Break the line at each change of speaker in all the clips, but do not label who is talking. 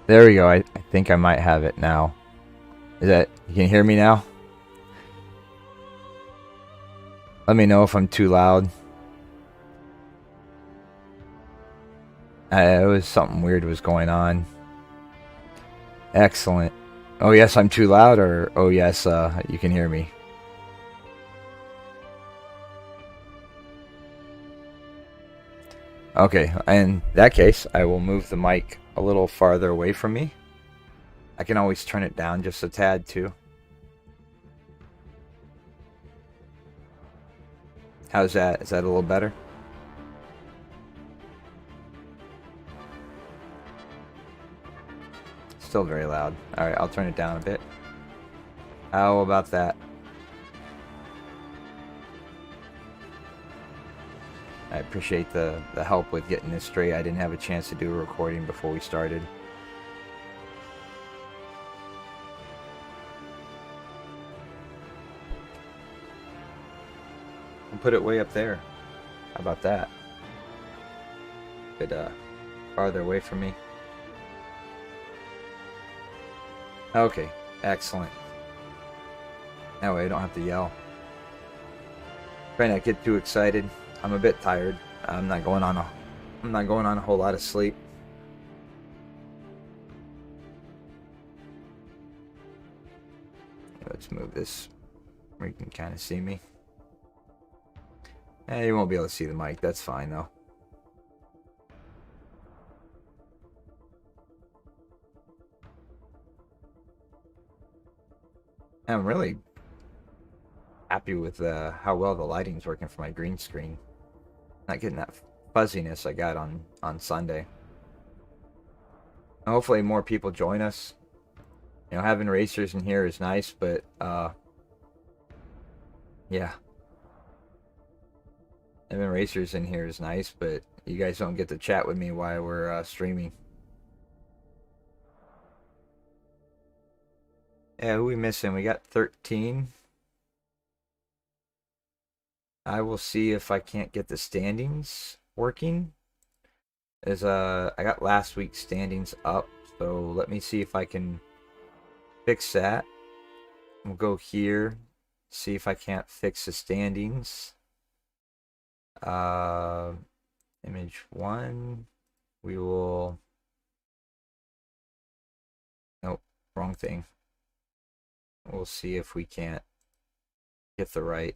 There we go. I think I might have it now. Is that, you can hear me now? Let me know if I'm too loud. It was something weird was going on. Excellent. Oh yes, I'm too loud, or oh yes, you can hear me. Okay, in that case, I will move the mic a little farther away from me. I can always turn it down just a tad too. How's that? Is that a little better? Still very loud. Alright, I'll turn it down a bit. How about that? I appreciate the help with getting this straight. I didn't have a chance to do a recording before we started. I'll put it way up there. How about that? A bit farther away from me. Okay, excellent. That way I don't have to yell. Try not to get too excited. I'm a bit tired. I'm not going on a whole lot of sleep. Let's move this where you can kind of see me. You won't be able to see the mic. That's fine though. I'm really happy with how well the lighting's working for my green screen. Not getting that fuzziness I got on Sunday. And hopefully more people join us. You know, having racers in here is nice, but yeah. Having racers in here is nice, but you guys don't get to chat with me while we're streaming. Yeah, who we missing? We got 13. I will see if I can't get the standings working. As I got last week's standings up, so let me see if I can fix that. We'll go here, see if I can't fix the standings. Image 1. We will. Nope, wrong thing. We'll see if we can't get the right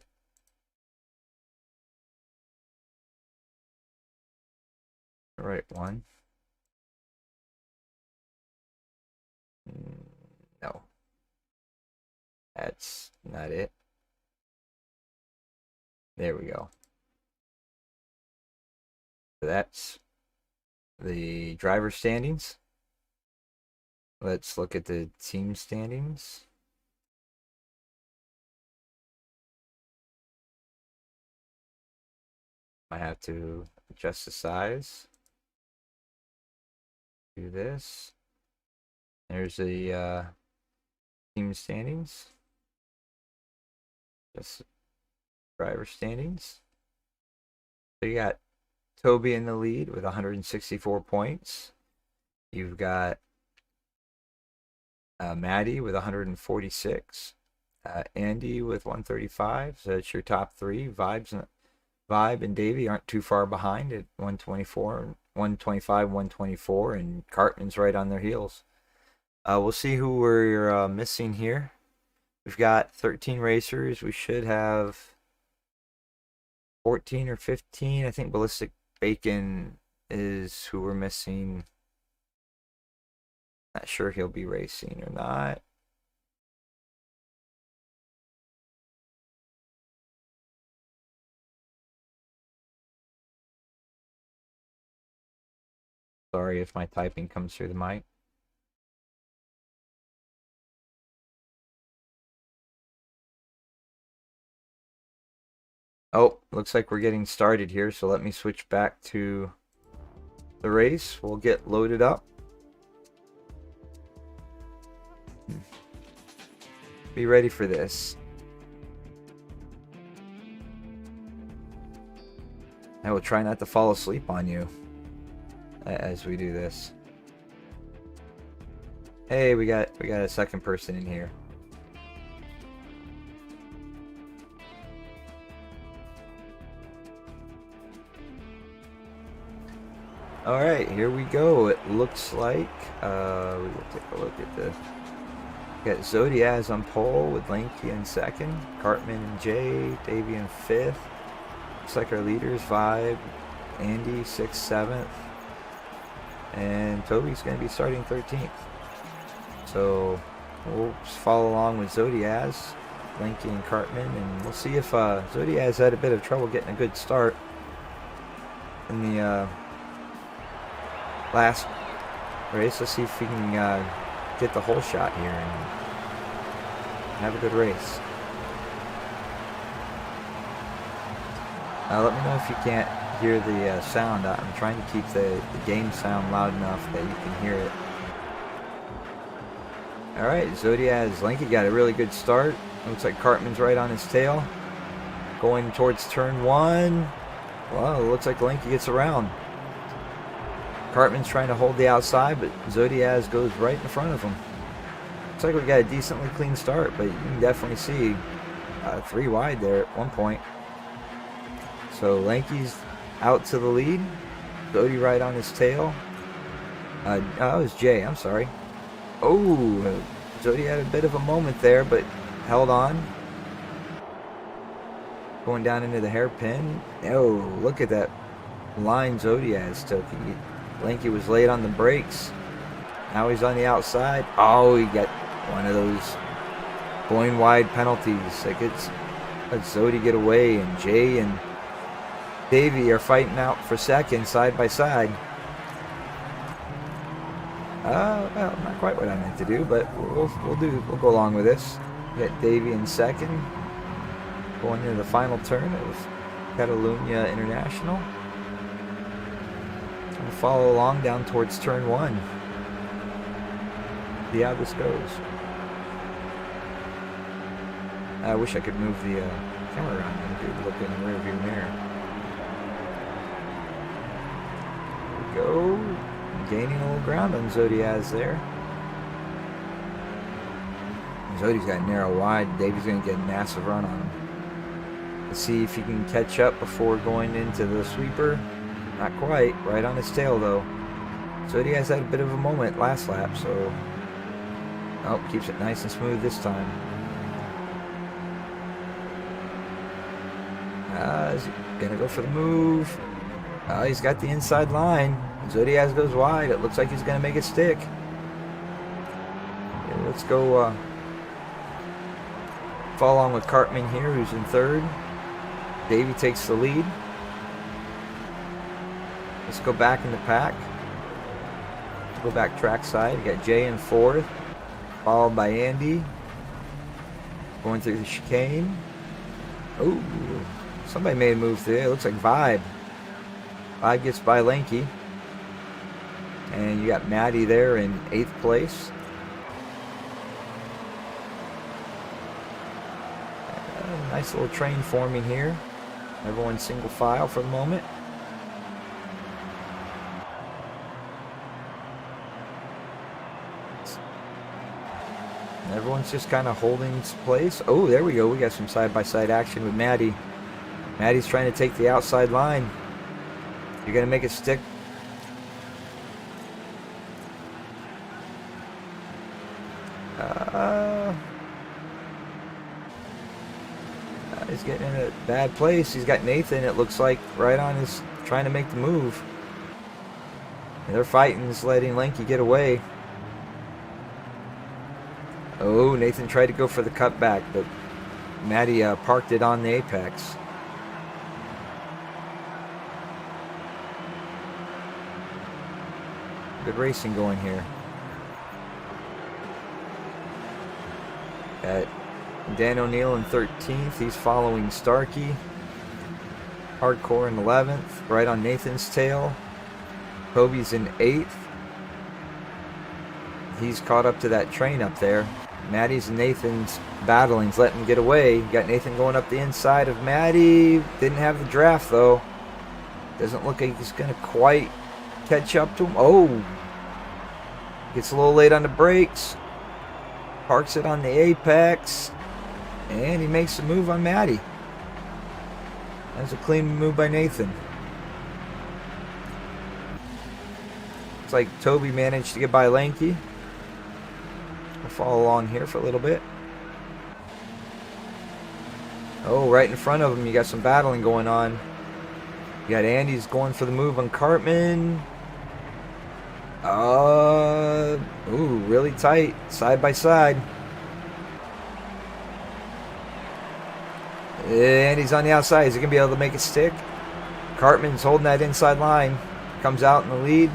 one. No, that's not it. There we go. So that's the driver standings. Let's look at the team standings. I have to adjust the size. Do this. There's the team standings. Just driver standings. So you got Toby in the lead with 164 points. You've got Maddie with 146. Andy with 135. So that's your top three. Vibe and Davey aren't too far behind at 124, 125, 124, and Cartman's right on their heels. We'll see who we're missing here. We've got 13 racers. We should have 14 or 15. I think Ballistic Bacon is who we're missing. Not sure he'll be racing or not. Sorry if my typing comes through the mic. Oh, looks like we're getting started here, so let me switch back to the race. We'll get loaded up. Be ready for this. I will try not to fall asleep on you as we do this. Hey, we got a second person in here. All right, here we go. It looks like we will take a look at the. Got Zodiaz on pole with Lanky in second, Cartman and Jay, Davey in fifth. Looks like our leaders Vibe, Andy 6th, 7th, and Toby's going to be starting 13th. So we'll just follow along with Zodiaz, Lanky and Cartman, and we'll see if Zodiaz had a bit of trouble getting a good start in the last race. Let's see if we can get the whole shot here and have a good race. Let me know if you can't hear the sound. I'm trying to keep the game sound loud enough that you can hear it. Alright, Zodiaz Lanky got a really good start. Looks like Cartman's right on his tail. Going towards turn 1. Well, it looks like Lanky gets around. Cartman's trying to hold the outside, but Zodiaz goes right in front of him. Looks like we got a decently clean start, but you can definitely see 3 wide there at one point. So Lanky's out to the lead. Zodi right on his tail. That was Jay, I'm sorry. Oh, Zodi had a bit of a moment there, but held on. Going down into the hairpin. Oh, look at that line Zodiaz took. Lanky was late on the brakes. Now he's on the outside. Oh, he got one of those going wide penalties. That Let Zodi get away, and Jay and Davey are fighting out for second, side by side. Well, not quite what I meant to do, but we'll go along with this. We got Davey in second, going into the final turn of Catalunya International. We'll follow along down towards turn 1. See how this goes. I wish I could move the camera around and could look in the rearview mirror. There we go. Gaining a little ground on Zodiaz there. Zodi's got narrow wide. Davey's going to get a massive run on him. Let's see if he can catch up before going into the sweeper. Not quite. Right on his tail, though. Zodiaz had a bit of a moment last lap, so... Oh, keeps it nice and smooth this time. He's gonna go for the move. He's got the inside line. Zodiaz goes wide. It looks like he's gonna make it stick. Yeah, let's go follow along with Cartman here, who's in third. Davey takes the lead. Let's go back in the pack. Go back trackside. We got Jay in fourth, followed by Andy. Going through the chicane. Oh, somebody made a move there. It looks like Vibe. Vibe gets by Lanky. And you got Maddie there in 8th place. Nice little train forming here. Everyone's single file for the moment. Everyone's just kind of holding its place. Oh, there we go. We got some side-by-side action with Maddie. Maddie's trying to take the outside line. You're going to make it stick. He's getting in a bad place. He's got Nathan, it looks like, right on his, trying to make the move. And they're fighting, just letting Lanky get away. Oh, Nathan tried to go for the cutback, but Maddie parked it on the apex. Good racing going here. Got Dan O'Neill in 13th. He's following Starkey. Hardcore in 11th, right on Nathan's tail. Kobe's in 8th. He's caught up to that train up there. Maddie's and Nathan's battling. He's letting him get away. You got Nathan going up the inside of Maddie. Didn't have the draft, though. Doesn't look like he's going to quite catch up to him. Oh! Gets a little late on the brakes. Parks it on the apex. And he makes a move on Maddie. That's a clean move by Nathan. Looks like Toby managed to get by Lanky. We'll follow along here for a little bit. Oh, right in front of him, you got some battling going on. You got Andy's going for the move on Cartman. Ooh, really tight, side by side. And he's on the outside. Is he going to be able to make it stick? Cartman's holding that inside line. Comes out in the lead.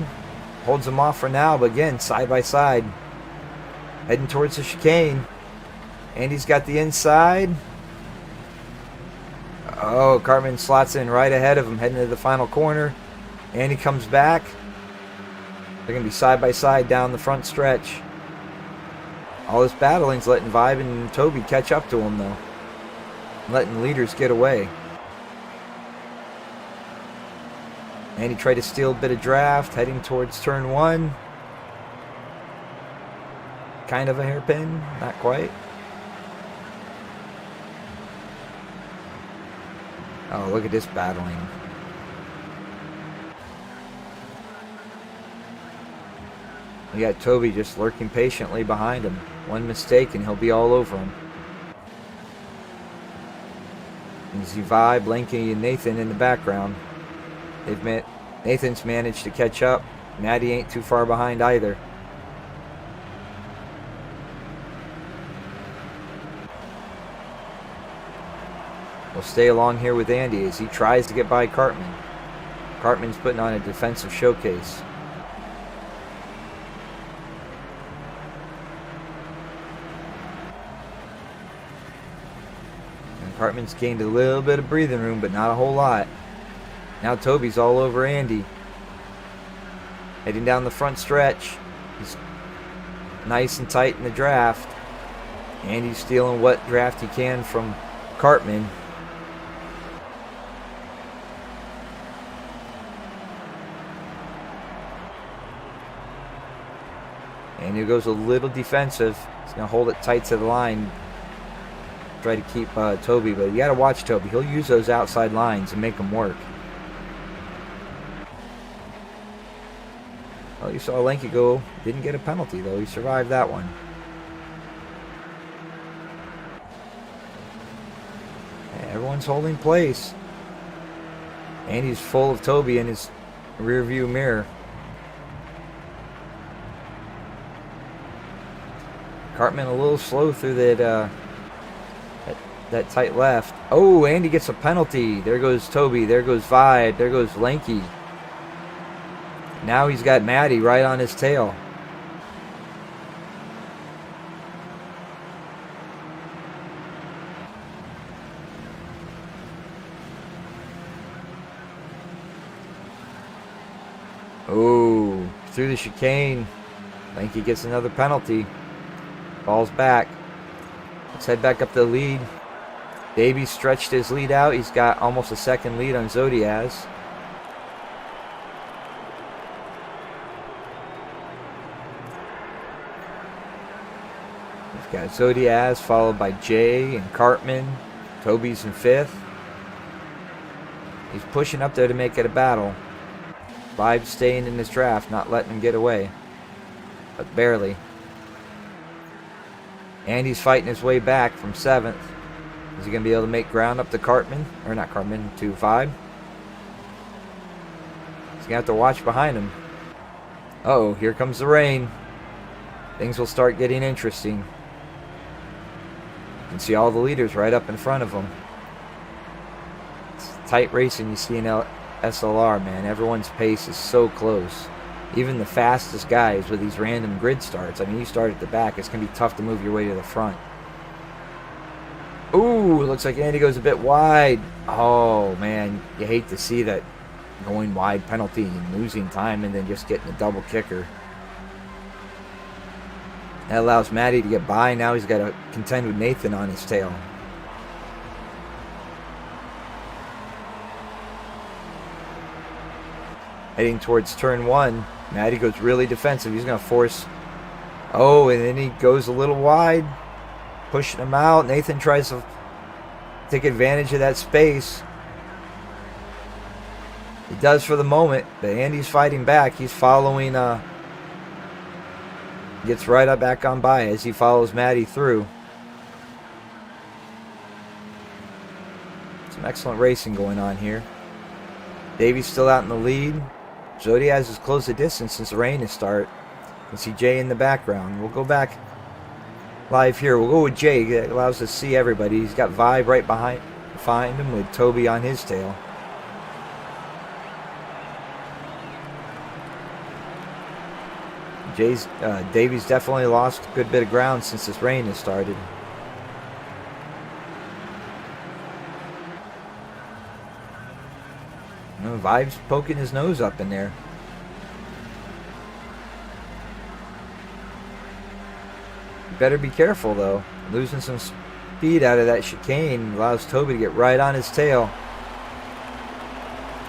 Holds him off for now, but again, side by side. Heading towards the chicane. Andy's got the inside. Oh, Cartman slots in right ahead of him, heading to the final corner. Andy comes back. They're going to be side by side down the front stretch. All this battling's letting Vibe and Toby catch up to him, though. Letting leaders get away. And he tried to steal a bit of draft, heading towards turn 1. Kind of a hairpin, not quite. Oh, look at this battling. We got Toby just lurking patiently behind him. One mistake and he'll be all over him. You see Vibe, Lanky, and Nathan in the background. Nathan's managed to catch up. Maddie ain't too far behind either. will stay along here with Andy as he tries to get by Cartman. Cartman's putting on a defensive showcase. And Cartman's gained a little bit of breathing room, but not a whole lot. Now Toby's all over Andy. Heading down the front stretch. He's nice and tight in the draft. Andy's stealing what draft he can from Cartman. Andy goes a little defensive. He's going to hold it tight to the line. Try to keep Toby, but you got to watch Toby. He'll use those outside lines and make them work. Well, you saw Lanky go. Didn't get a penalty, though. He survived that one. Everyone's holding place. Andy's full of Toby in his rear view mirror. Cartman a little slow through that tight left. Oh, Andy gets a penalty. There goes Toby. There goes Vibe. There goes Lanky. Now he's got Maddie right on his tail. Oh, through the chicane. Lanky gets another penalty. Falls back. Let's head back up to the lead. Davey stretched his lead out. He's got almost a second lead on Zodiaz. We've got Zodiaz followed by Jay and Cartman. Toby's in fifth. He's pushing up there to make it a battle. Vibe's staying in this draft, not letting him get away. But barely. Andy's fighting his way back from 7th. Is he going to be able to make ground up to Cartman? Or not Cartman, to Vibe? He's going to have to watch behind him. Uh-oh, here comes the rain. Things will start getting interesting. You can see all the leaders right up in front of them. It's tight racing you see in SLR, man. Everyone's pace is so close. Even the fastest guys with these random grid starts. I mean, you start at the back. It's going to be tough to move your way to the front. Ooh, looks like Andy goes a bit wide. Oh, man. You hate to see that going wide penalty and losing time and then just getting a double kicker. That allows Matty to get by. Now he's got to contend with Nathan on his tail. Heading towards turn 1. Matty goes really defensive. He's going to force. Oh, and then he goes a little wide. Pushing him out. Nathan tries to take advantage of that space. He does for the moment, but Andy's fighting back. He's following. Gets right up back on by as he follows Matty through. Some excellent racing going on here. Davey's still out in the lead. Zodiaz has closed the distance since the rain has started. You can see Jay in the background. We'll go back live here. We'll go with Jay. That allows us to see everybody. He's got Vibe right behind him with Toby on his tail. Davey's definitely lost a good bit of ground since this rain has started. Vibe's poking his nose up in there. You better be careful, though. Losing some speed out of that chicane allows Toby to get right on his tail.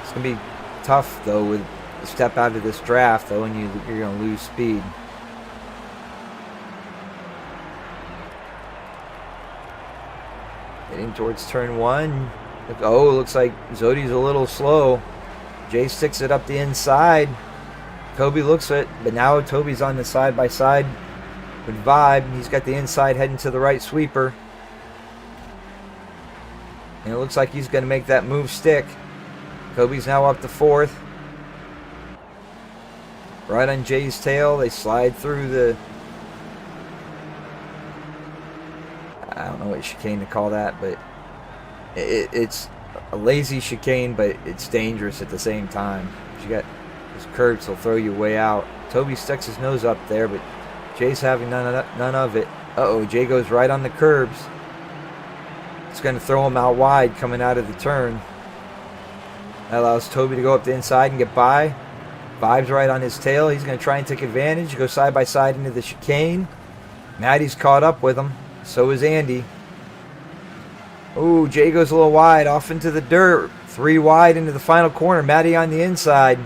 It's going to be tough, though, with a step out of this draft, though, and you're going to lose speed. Heading towards turn 1. Oh, looks like Zodi's a little slow. Jay sticks it up the inside. Toby looks at it, but now Toby's on the side-by-side with Vibe. He's got the inside heading to the right sweeper. And it looks like he's going to make that move stick. Toby's now up to 4th. Right on Jay's tail. They slide through the... I don't know what chicane to call that, but It's a lazy chicane, but it's dangerous at the same time. You got those curves will throw you way out. Toby sticks his nose up there, but Jay's having none of it. Uh-oh, Jay goes right on the curbs. It's going to throw him out wide coming out of the turn. That allows Toby to go up the inside and get by. Vibe's right on his tail. He's going to try and take advantage. Go side by side into the chicane. Maddie's caught up with him. So is Andy. Oh, Jay goes a little wide off into the dirt. 3 wide into the final corner. Maddie on the inside.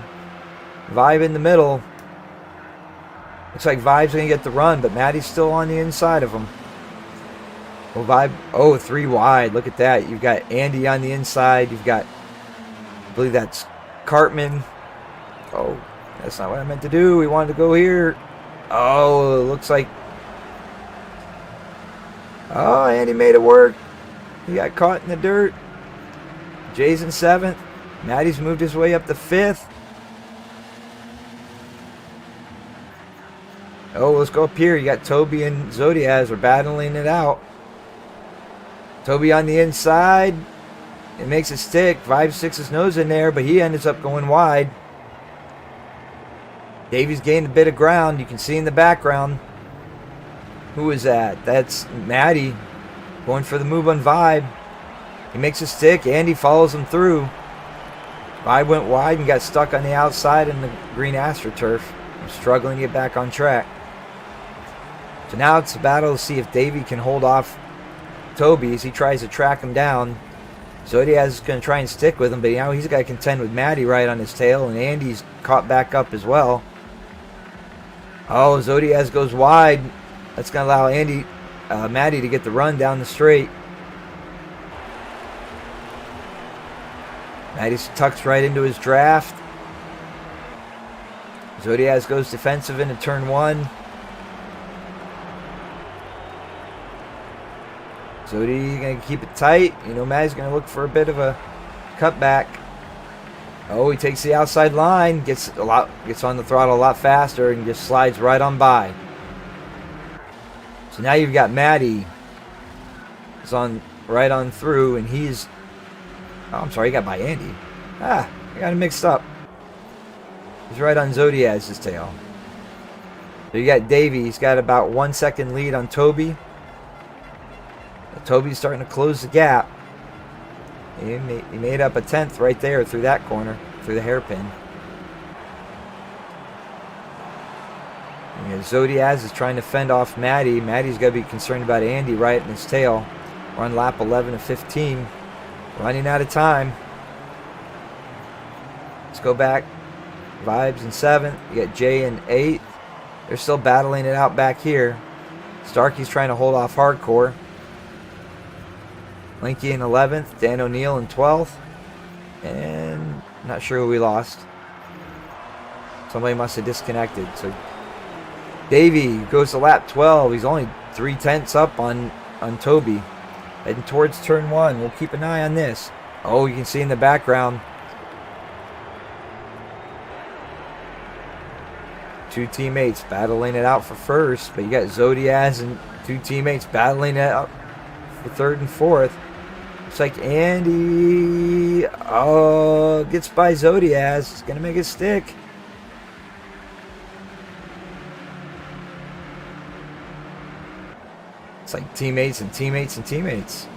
Vibe in the middle. Looks like Vibe's going to get the run, but Maddie's still on the inside of him. Oh, Vibe. Oh, 3 wide. Look at that. You've got Andy on the inside. You've got, I believe that's Cartman. Oh, that's not what I meant to do. We wanted to go here. Oh, it looks like. Oh, Andy made it work. He got caught in the dirt. Jay's in 7th. Maddie's moved his way up to 5th. Oh, let's go up here. You got Toby and Zodiaz are battling it out. Toby on the inside. It makes it stick. Vibe sticks his nose in there, but he ends up going wide. Davy's gained a bit of ground. You can see in the background. Who is that? That's Maddie going for the move on Vibe. He makes a stick. Andy follows him through. Vibe went wide and got stuck on the outside in the green AstroTurf. I'm struggling to get back on track. So now it's a battle to see if Davey can hold off Toby as he tries to track him down. Zodiaz is going to try and stick with him, but now he's got to contend with Maddie right on his tail, and Andy's caught back up as well. Oh, Zodiaz goes wide. That's going to allow Maddie to get the run down the straight. Maddie tucks right into his draft. Zodiaz goes defensive into turn 1. Zodi going to keep it tight. You know, Maddie's going to look for a bit of a cutback. Oh, he takes the outside line, gets on the throttle a lot faster, and just slides right on by. So now you've got Maddie. He's on right on through, and he's. Oh, I'm sorry, he got by Andy. I got him mixed up. He's right on Zodiaz's tail. So you got Davey. He's got about 1 second lead on Toby. Toby's starting to close the gap. He made up a 10th right there through that corner, through the hairpin. Zodiaz is trying to fend off Maddie. Maddie's got to be concerned about Andy right in his tail. We're on lap 11 of 15. Running out of time. Let's go back. Vibes in 7th. You got Jay in 8th. They're still battling it out back here. Starkey's trying to hold off Hardcore. Linky in 11th. Dan O'Neill in 12th. And not sure who we lost. Somebody must have disconnected. So Davey goes to lap 12. He's only 3/10 up on Toby. Heading towards turn 1. We'll keep an eye on this. Oh, you can see in the background. 2 teammates battling it out for first. But you got Zodiaz and 2 teammates battling it out for 3rd and 4th. Looks like Andy gets by Zodiaz. It's going to make it stick. It's like teammates and teammates and teammates.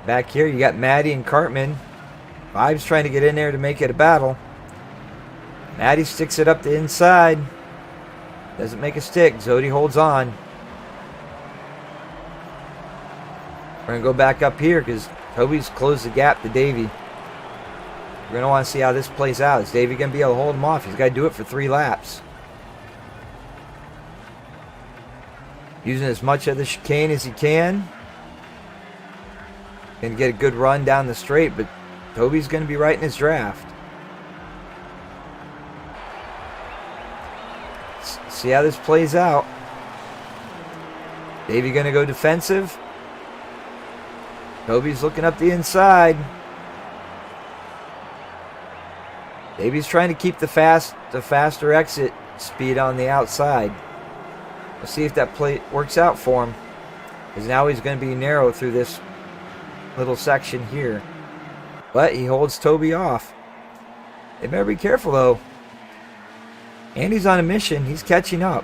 Back here, you got Maddie and Cartman. Vibe's trying to get in there to make it a battle. Maddie sticks it up the inside. Doesn't make a stick. Zodi holds on. We're going to go back up here because Toby's closed the gap to Davey. We're going to want to see how this plays out. Is Davey going to be able to hold him off? He's got to do it for 3 laps. Using as much of the chicane as he can. Going to get a good run down the straight, but Toby's going to be right in his draft. Let's see how this plays out. Davey going to go defensive. Toby's looking up the inside. Davey's trying to keep the faster exit speed on the outside. Let's see if that plate works out for him. Because now he's going to be narrow through this little section here. But he holds Toby off. They better be careful though. Andy's on a mission. He's catching up.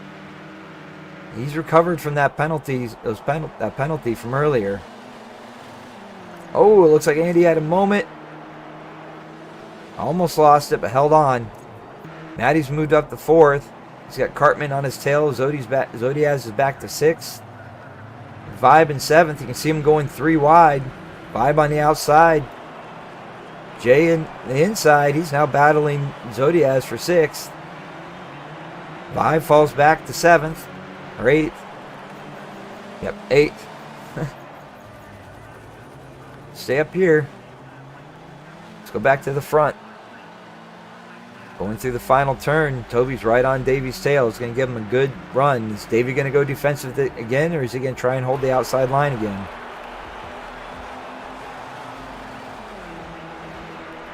He's recovered from that penalty from earlier. Oh, it looks like Andy had a moment. Almost lost it, but held on. Matty's moved up to 4th. He's got Cartman on his tail. Zodiaz is back to 6th. Vibe in 7th. You can see him going 3 wide. Vibe on the outside. Jay in the inside. He's now battling Zodiaz for 6th. Vibe falls back to 7th. Or 8th. Yep, 8th. Stay up here. Let's go back to the front. Going through the final turn. Toby's right on Davy's tail. It's going to give him a good run. Is Davy going to go defensive again, or is he going to try and hold the outside line again?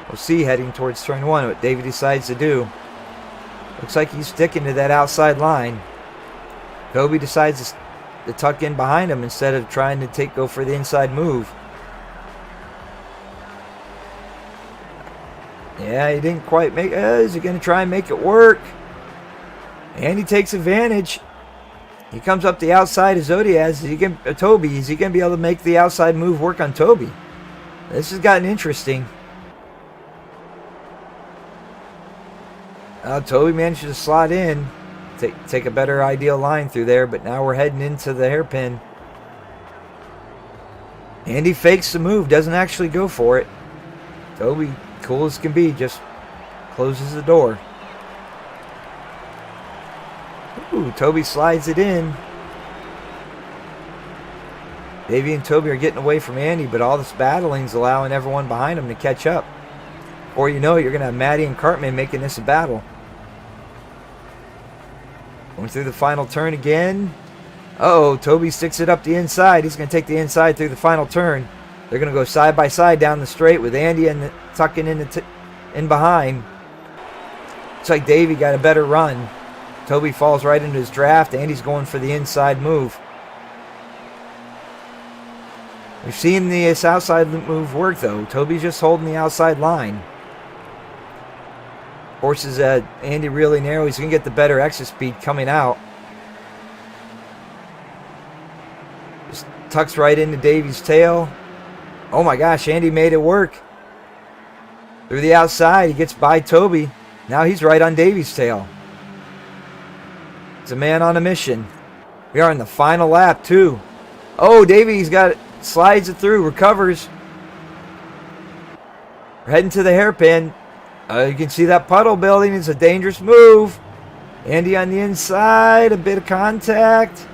We'll see heading towards turn 1 what Davy decides to do. Looks like he's sticking to that outside line. Toby decides to tuck in behind him instead of trying to go for the inside move. Yeah, he didn't quite make it. Is he going to try and make it work? And he takes advantage. He comes up the outside of Zodiaz. Toby, is he going to be able to make the outside move work on Toby? This has gotten interesting. Toby managed to slot in. Take a better ideal line through there, but now we're heading into the hairpin. Andy fakes the move, doesn't actually go for it. Toby, cool as can be, just closes the door. Ooh, Toby slides it in. Davey and Toby are getting away from Andy, but all this battling's allowing everyone behind him to catch up. Before you know it, you're going to have Matty and Cartman making this a battle. Going through the final turn again. Uh-oh, Toby sticks it up the inside. He's going to take the inside through the final turn. They're going to go side by side down the straight with Andy tucking in behind. Looks like Davey got a better run. Toby falls right into his draft. Andy's going for the inside move. We've seen this outside move work though. Toby's just holding the outside line. Forces Andy really narrow. He's going to get the better exit speed coming out. Just tucks right into Davy's tail. Oh my gosh, Andy made it work. Through the outside, he gets by Toby. Now he's right on Davy's tail. It's a man on a mission. We are in the final lap too. Oh, Davy's got it. Slides it through, recovers. We're heading to the hairpin. You can see that puddle building. It's a dangerous move. Andy on the inside, a bit of contact.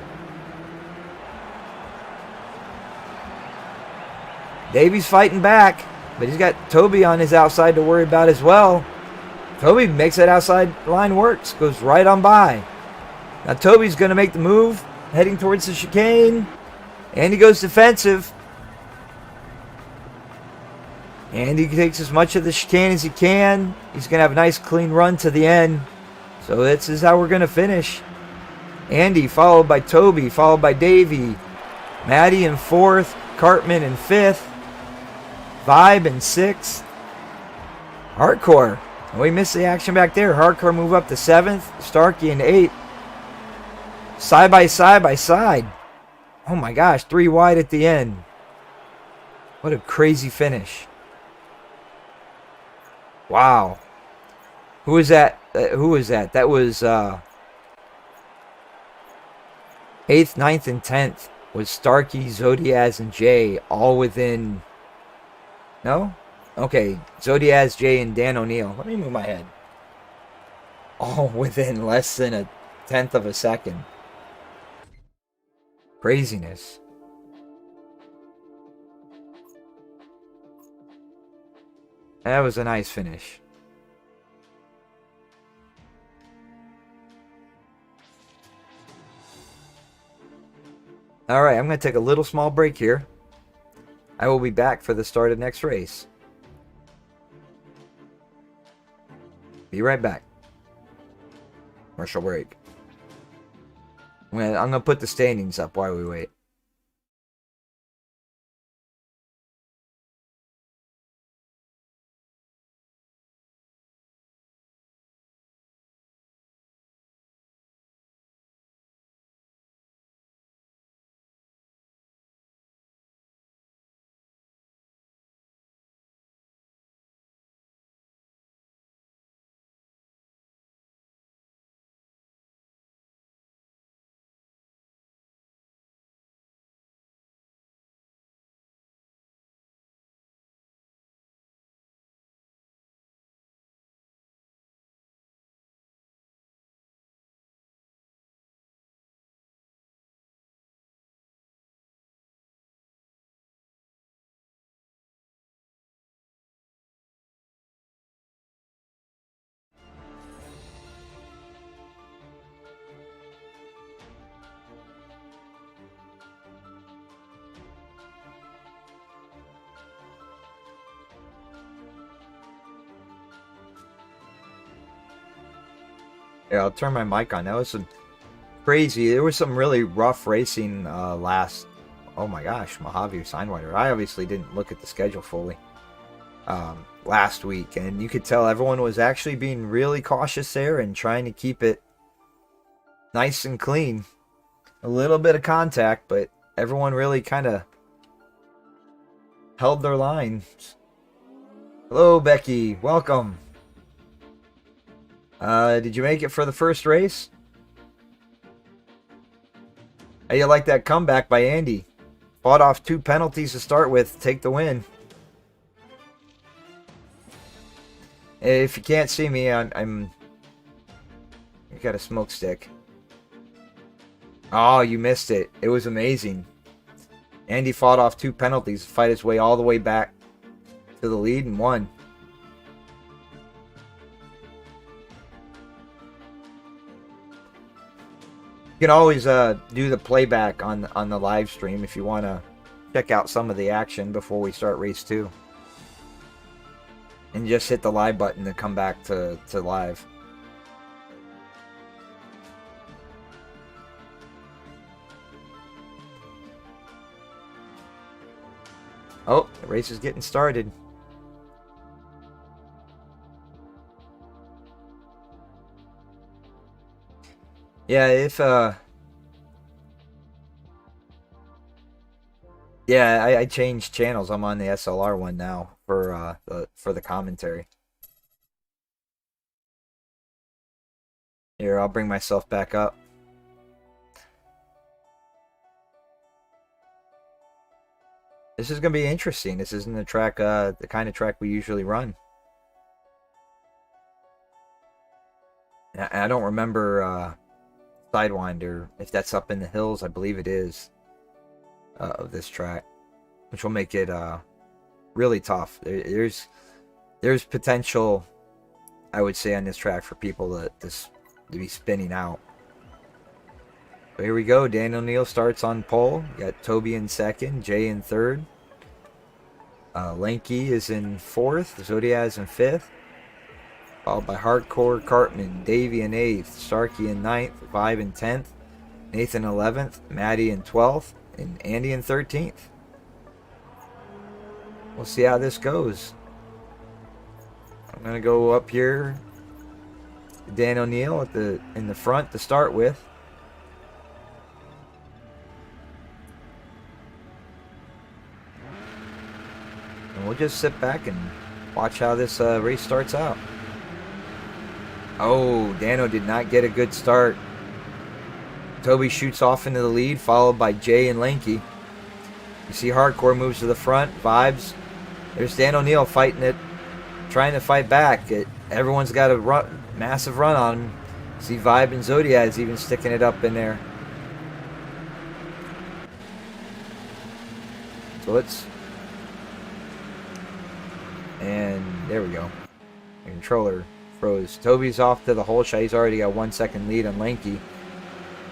Davy's fighting back, but he's got Toby on his outside to worry about as well. Toby makes that outside line work, goes right on by. Now Toby's going to make the move, heading towards the chicane. Andy goes defensive. Andy takes as much of the chicane as he can. He's going to have a nice clean run to the end. So this is how we're going to finish. Andy followed by Toby, followed by Davey. Matty in 4th. Cartman in 5th. Vibe in 6th. Hardcore. We missed the action back there. Hardcore move up to 7th. Starkey in 8th. Side by side. Oh my gosh, 3 wide at the end. What a crazy finish. Wow. Who was that? Who was that? That was 8th, 9th, and 10th was Starkey, Zodiaz, and Jay, all within... No? Okay, Zodiaz, Jay, and Dan O'Neill. Let me move my head. All within less than a 10th of a second. Craziness. That was a nice finish. Alright, I'm going to take a little small break here. I will be back for the start of next race. Be right back. Commercial break. I'm gonna put the standings up while we wait. Yeah, I'll turn my mic on. That was some crazy. There was some really rough racing last. Oh my gosh, Mojave Signwinder. I obviously didn't look at the schedule fully last week, and you could tell everyone was actually being really cautious there and trying to keep it nice and clean. A little bit of contact, but everyone really kind of held their lines. Hello, Becky. Welcome. Did you make it for the first race? How you like that comeback by Andy? Fought off 2 penalties to start with, take the win. If you can't see me, I'm I got a smoke stick. Oh, you missed it. It was amazing. Andy fought off 2 penalties to fight his way all the way back to the lead and won. You can always do the playback on the live stream if you want to check out some of the action before we start race 2. And just hit the live button to come back to live. Oh, the race is getting started. Yeah, if yeah, I changed channels. I'm on the SLR one now for the commentary. Here, I'll bring myself back up. This is gonna be interesting. This isn't the track, the kind of track we usually run. I don't remember Sidewinder, if that's up in the hills. I believe it is, of this track, which will make it really tough. There's potential, I would say, on this track for people to be spinning out. So here we go. Daniel Neal starts on pole. You got Toby in second, Jay in third. Lanky is in fourth. Zodiac is in fifth. Followed by Hardcore, Cartman, Davey in 8th, Starkey in 9th, Vibe in 10th, Nathan 11th, Maddie in 12th, and Andy in 13th. We'll see how this goes. I'm going to go up here to Dan O'Neill in the front to start with. And we'll just sit back and watch how this race starts out. Oh, Dano did not get a good start. Toby shoots off into the lead, followed by Jay and Lanky. You see Hardcore moves to the front, Vibes. There's Dan O'Neill fighting it, trying to fight back. Everyone's got a massive run on him. See Vibe and Zodiac is even sticking it up in there. So and there we go. The controller froze. Toby's off to the hole shot. He's already got 1 second lead on Lanky.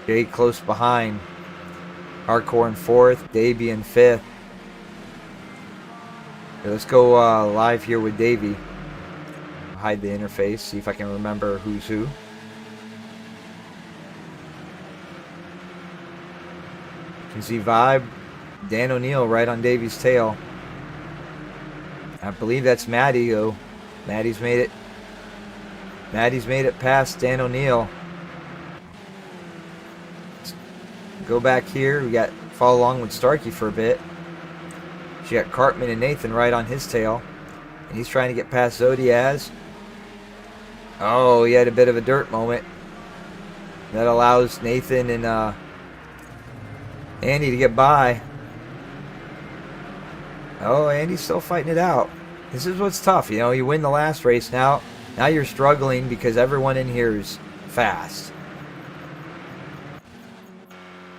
Jay close behind. Hardcore in fourth. Davey in fifth. Okay, let's go live here with Davey. Hide the interface. See if I can remember who's who. You can see Vibe, Dan O'Neill right on Davy's tail. I believe that's Maddie, though. Maddie's made it. Maddie's made it past Dan O'Neill. Go back here. We got follow along with Starkey for a bit. She got Cartman and Nathan right on his tail. And he's trying to get past Zodiaz. Oh, he had a bit of a dirt moment. That allows Nathan and Andy to get by. Oh, Andy's still fighting it out. This is what's tough. You know, you win the last race now. Now you're struggling because everyone in here is fast.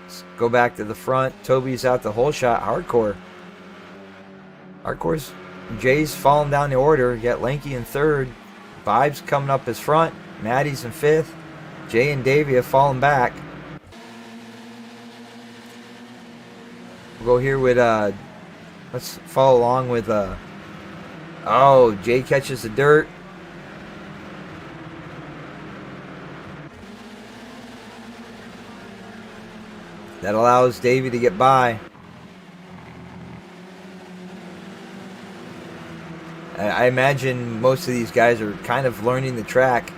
Let's go back to the front. Toby's out the whole shot. Hardcore. Hardcore's Jay's falling down the order. You got Lanky in third. Vibe's coming up as front. Maddie's in fifth. Jay and Davey have fallen back. We'll go here with let's follow along with oh, Jay catches the dirt. That allows Davey to get by. I imagine most of these guys are kind of learning the track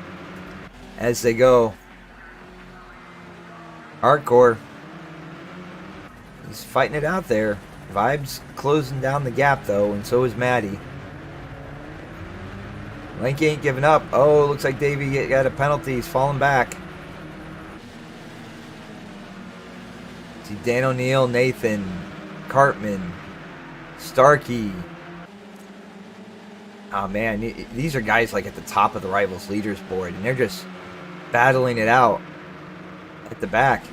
as they go. Hardcore. He's fighting it out there. Vibe's closing down the gap though, and so is Maddie. Lanky ain't giving up. Oh, looks like Davey got a penalty. He's falling back. See Dan O'Neill, Nathan, Cartman, Starkey. Oh man, these are guys like at the top of the Rivals Leaders board, and they're just battling it out at the back.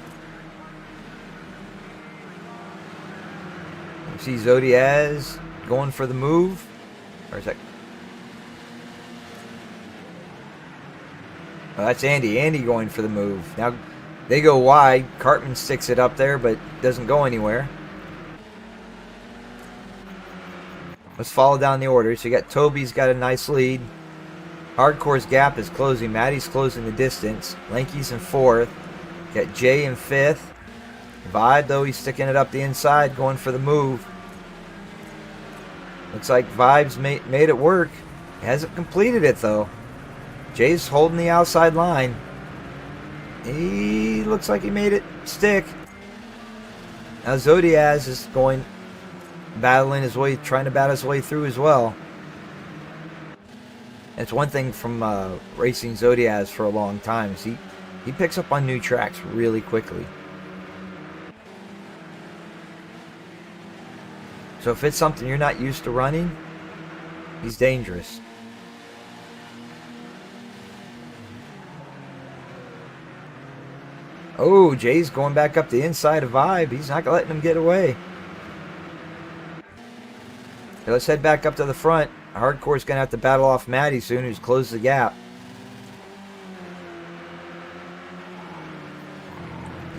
You see Zodiaz going for the move. Or is that? Oh, that's Andy. Andy going for the move. Now they go wide. Cartman sticks it up there, but doesn't go anywhere. Let's follow down the order. So you got Toby's got a nice lead. Hardcore's gap is closing. Maddie's closing the distance. Lanky's in fourth. Got Jay in fifth. Vibe, though, he's sticking it up the inside, going for the move. Looks like Vibe's made it work. He hasn't completed it, though. Jay's holding the outside line. He looks like he made it stick. Now Zodiaz is going, battling his way, trying to battle his way through as well. It's one thing from racing Zodiaz for a long time is he picks up on new tracks really quickly. So if it's something you're not used to running, he's dangerous. Oh, Jay's going back up the inside of Vibe. He's not letting him get away. Okay, let's head back up to the front. Hardcore's going to have to battle off Maddie soon, who's closed the gap.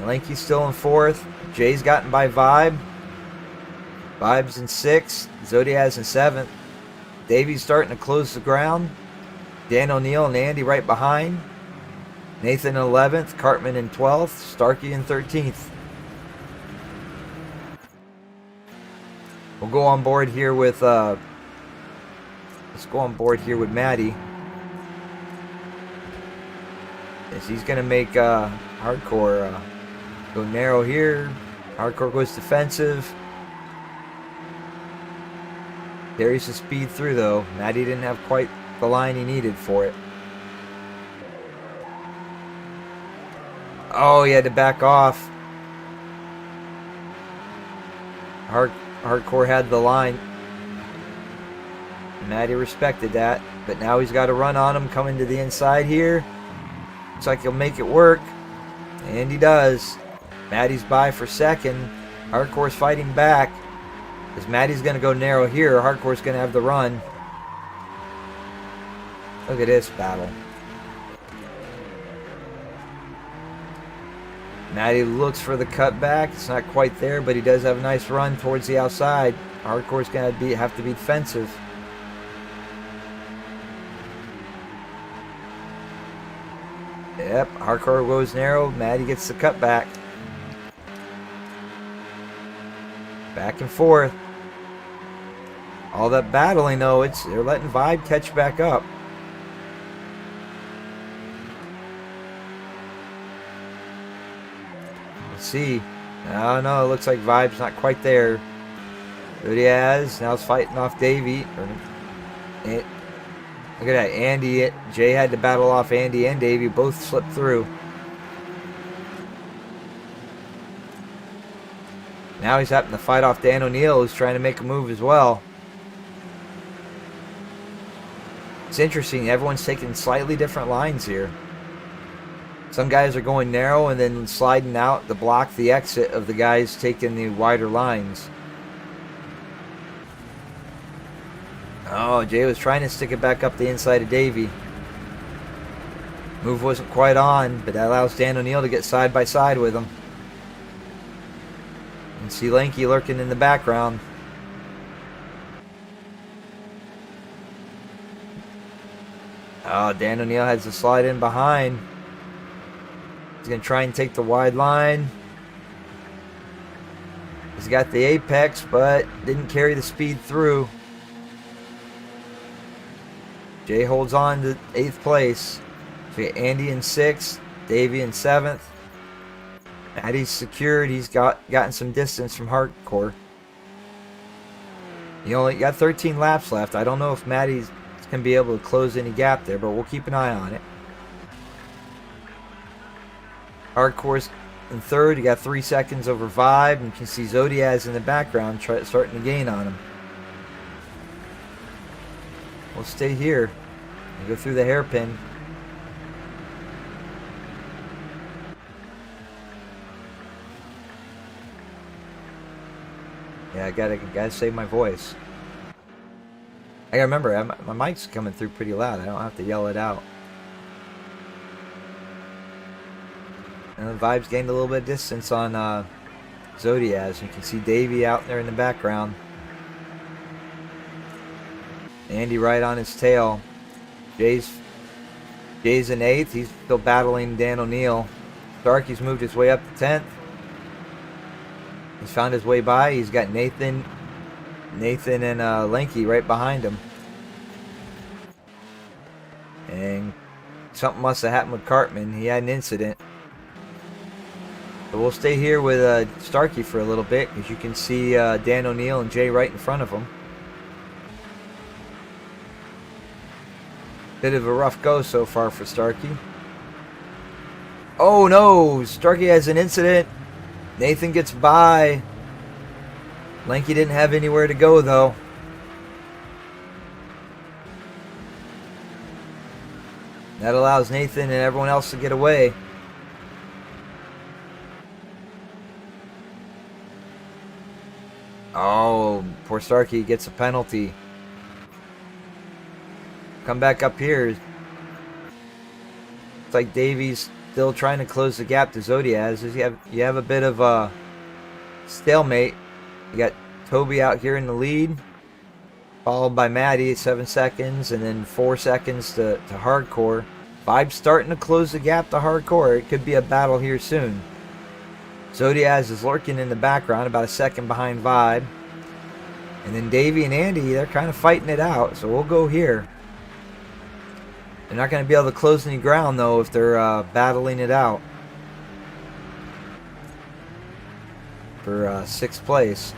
Lanky's still in fourth. Jay's gotten by Vibe. Vibe's in sixth. Zodiaz in seventh. Davey's starting to close the ground. Dan O'Neill and Andy right behind. Nathan in 11th. Cartman in 12th. Starkey in 13th. We'll go on board here with let's go on board here with Maddie. Yes, he's gonna make Hardcore go narrow here. Hardcore goes defensive. Carries the speed through though. Maddie didn't have quite the line he needed for it. Oh, he had to back off. Hardcore had the line. Maddie respected that, but now he's got a run on him coming to the inside here. Looks like he'll make it work, and he does. Maddie's by for second. Hardcore's fighting back. As Maddie's going to go narrow here, Hardcore's going to have the run. Look at this battle. Maddie looks for the cutback. It's not quite there, but he does have a nice run towards the outside. Hardcore's going to have to be defensive. Yep, Hardcore goes narrow. Maddie gets the cutback. Back and forth. All that battling, though, they're letting Vibe catch back up. Let's see. Oh no, it looks like Vibe's not quite there. Diaz now is fighting off Davey. Look at that, Andy. Jay had to battle off Andy and Davey. Both slipped through. Now he's having to fight off Dan O'Neill, who's trying to make a move as well. It's interesting. Everyone's taking slightly different lines here. Some guys are going narrow and then sliding out to block the exit of the guys taking the wider lines. Oh, Jay was trying to stick it back up the inside of Davey. Move wasn't quite on, but that allows Dan O'Neill to get side by side with him. And see Lanky lurking in the background. Oh, Dan O'Neill has to slide in behind. He's going to try and take the wide line. He's got the apex, but didn't carry the speed through. Jay holds on to 8th place. So we got Andy in 6th, Davey in 7th. Maddie's secured. He's gotten some distance from Hardcore. He only got 13 laps left. I don't know if Maddie's can be able to close any gap there, but we'll keep an eye on it. Hardcore's in 3rd. He got 3 seconds over Vibe, and you can see Zodiaz in the background starting to gain on him. We'll stay here and go through the hairpin. Yeah, I gotta save my voice. I gotta remember, my mic's coming through pretty loud. I don't have to yell it out. And the Vibe's gained a little bit of distance on Zodiaz. You can see Davey out there in the background. Andy right on his tail. Jay's in 8th. He's still battling Dan O'Neill. Starkey's moved his way up to 10th. He's found his way by. He's got Nathan and Lanky right behind him. And something must have happened with Cartman. He had an incident. So we'll stay here with Starkey for a little bit, as you can see Dan O'Neill and Jay right in front of him. Bit of a rough go so far for Starkey. Oh no! Starkey has an incident. Nathan gets by. Lanky didn't have anywhere to go though. That allows Nathan and everyone else to get away. Oh, poor Starkey gets a penalty. Come back up here. It's like Davey's still trying to close the gap to Zodiaz. You have a bit of a stalemate. You got Toby out here in the lead, followed by Maddie at 7 seconds, and then 4 seconds to Hardcore. Vibe's starting to close the gap to Hardcore. It could be a battle here soon. Zodiaz is lurking in the background, about a second behind Vibe. And then Davey and Andy, they're kind of fighting it out, so we'll go here. They're not going to be able to close any ground, though, if they're battling it out for 6th place.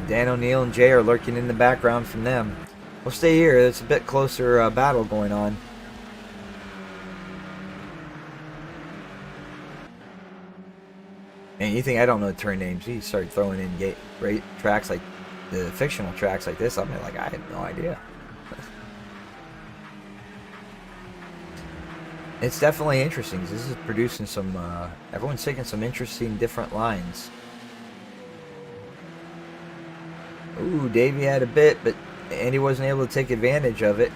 Dan O'Neill and Jay are lurking in the background from them. We'll stay here. There's a bit closer battle going on. And you think I don't know turn names? You start throwing in great tracks like the fictional tracks like this. I'm like, I have no idea. It's definitely interesting. This is producing some. Everyone's taking some interesting different lines. Ooh, Davey had a bit, but Andy wasn't able to take advantage of it.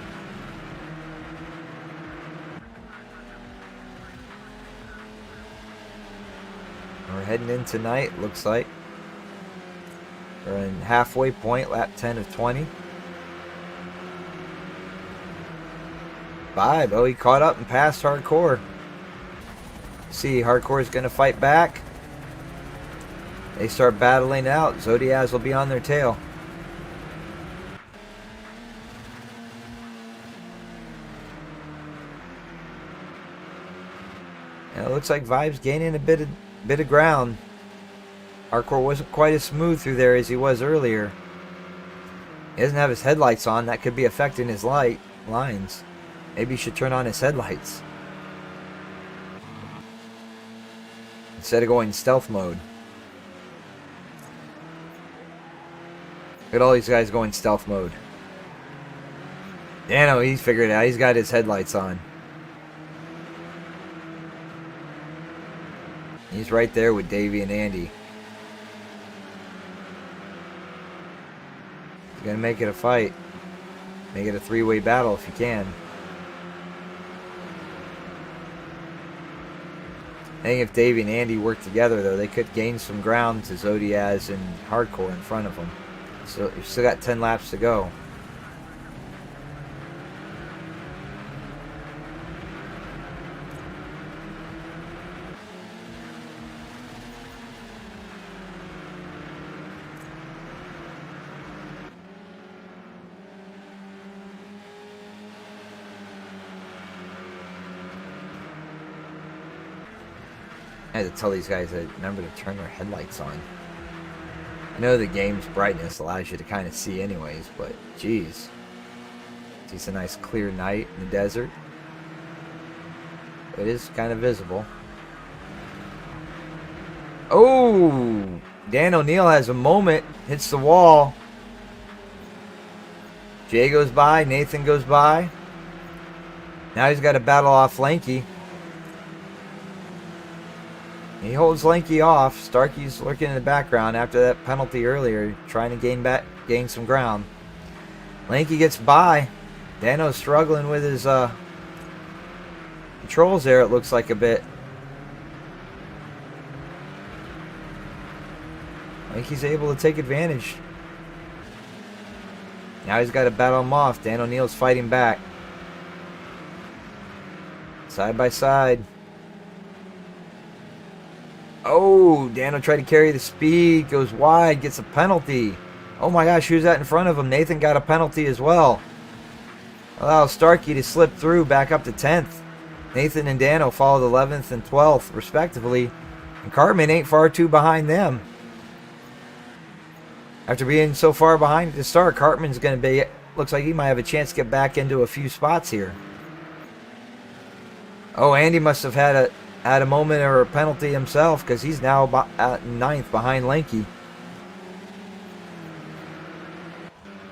We're heading in tonight, looks like. We're in halfway point, lap 10 of 20. Vibe, oh, he caught up and passed Hardcore. See, Hardcore is going to fight back. They start battling it out. Zodiaz will be on their tail. And it looks like Vibe's gaining a bit of ground. Hardcore wasn't quite as smooth through there as he was earlier. He doesn't have his headlights on. That could be affecting his lines. Maybe he should turn on his headlights instead of going stealth mode. Look at all these guys going stealth mode. Dano, he's figured it out. He's got his headlights on. He's right there with Davey and Andy. He's gonna make it a fight. Make it a three-way battle if you can. I think if Davey and Andy work together, though, they could gain some ground to Zodiaz and Hardcore in front of them. So you've still got 10 laps to go. I had to tell these guys to remember to turn their headlights on. I know the game's brightness allows you to kind of see anyways, but geez. It's a nice clear night in the desert. It is kind of visible. Oh! Dan O'Neill has a moment. Hits the wall. Jay goes by. Nathan goes by. Now he's got to battle off Lanky. He holds Lanky off. Starkey's lurking in the background after that penalty earlier, trying to gain some ground. Lanky gets by. Dano's struggling with his controls there, it looks like a bit. Lanky's able to take advantage. Now he's got to battle him off. Dan O'Neill's fighting back. Side by side. Oh, Dano tried to carry the speed, goes wide, gets a penalty. Oh my gosh, who's that in front of him? Nathan got a penalty as well. Allows Starkey to slip through back up to 10th. Nathan and Dano followed 11th and 12th, respectively. And Cartman ain't far too behind them. After being so far behind at the start, Cartman's going to be, looks like he might have a chance to get back into a few spots here. Oh, Andy must have had a moment or a penalty himself, because he's now at 9th behind Lanky.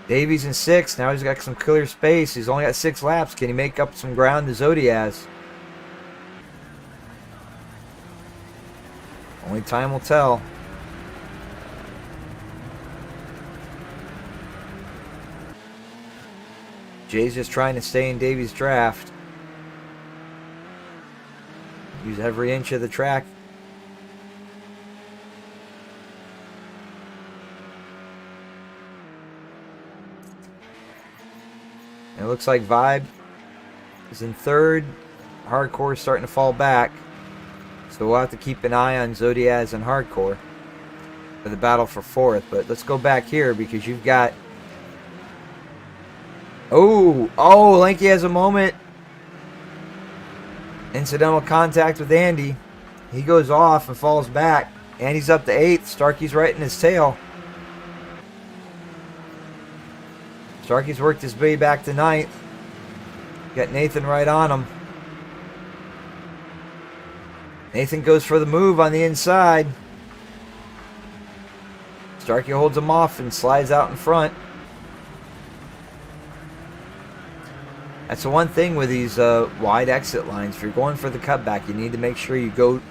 Davies in 6th. Now he's got some clear space. He's only got 6 laps. Can he make up some ground to Zodiaz? Only time will tell. Jay's just trying to stay in Davies' draft. Use every inch of the track. And it looks like Vibe is in 3rd. Hardcore is starting to fall back. So we'll have to keep an eye on Zodiaz and Hardcore for the battle for 4th. But let's go back here because you've got... Oh, Lanky has a moment. Incidental contact with Andy. He goes off and falls back. Andy's up to 8th. Starkey's right in his tail. Starkey's worked his way back to 9th. Got Nathan right on him. Nathan goes for the move on the inside. Starkey holds him off and slides out in front. That's the one thing with these wide exit lines. If you're going for the cutback, you need to make sure you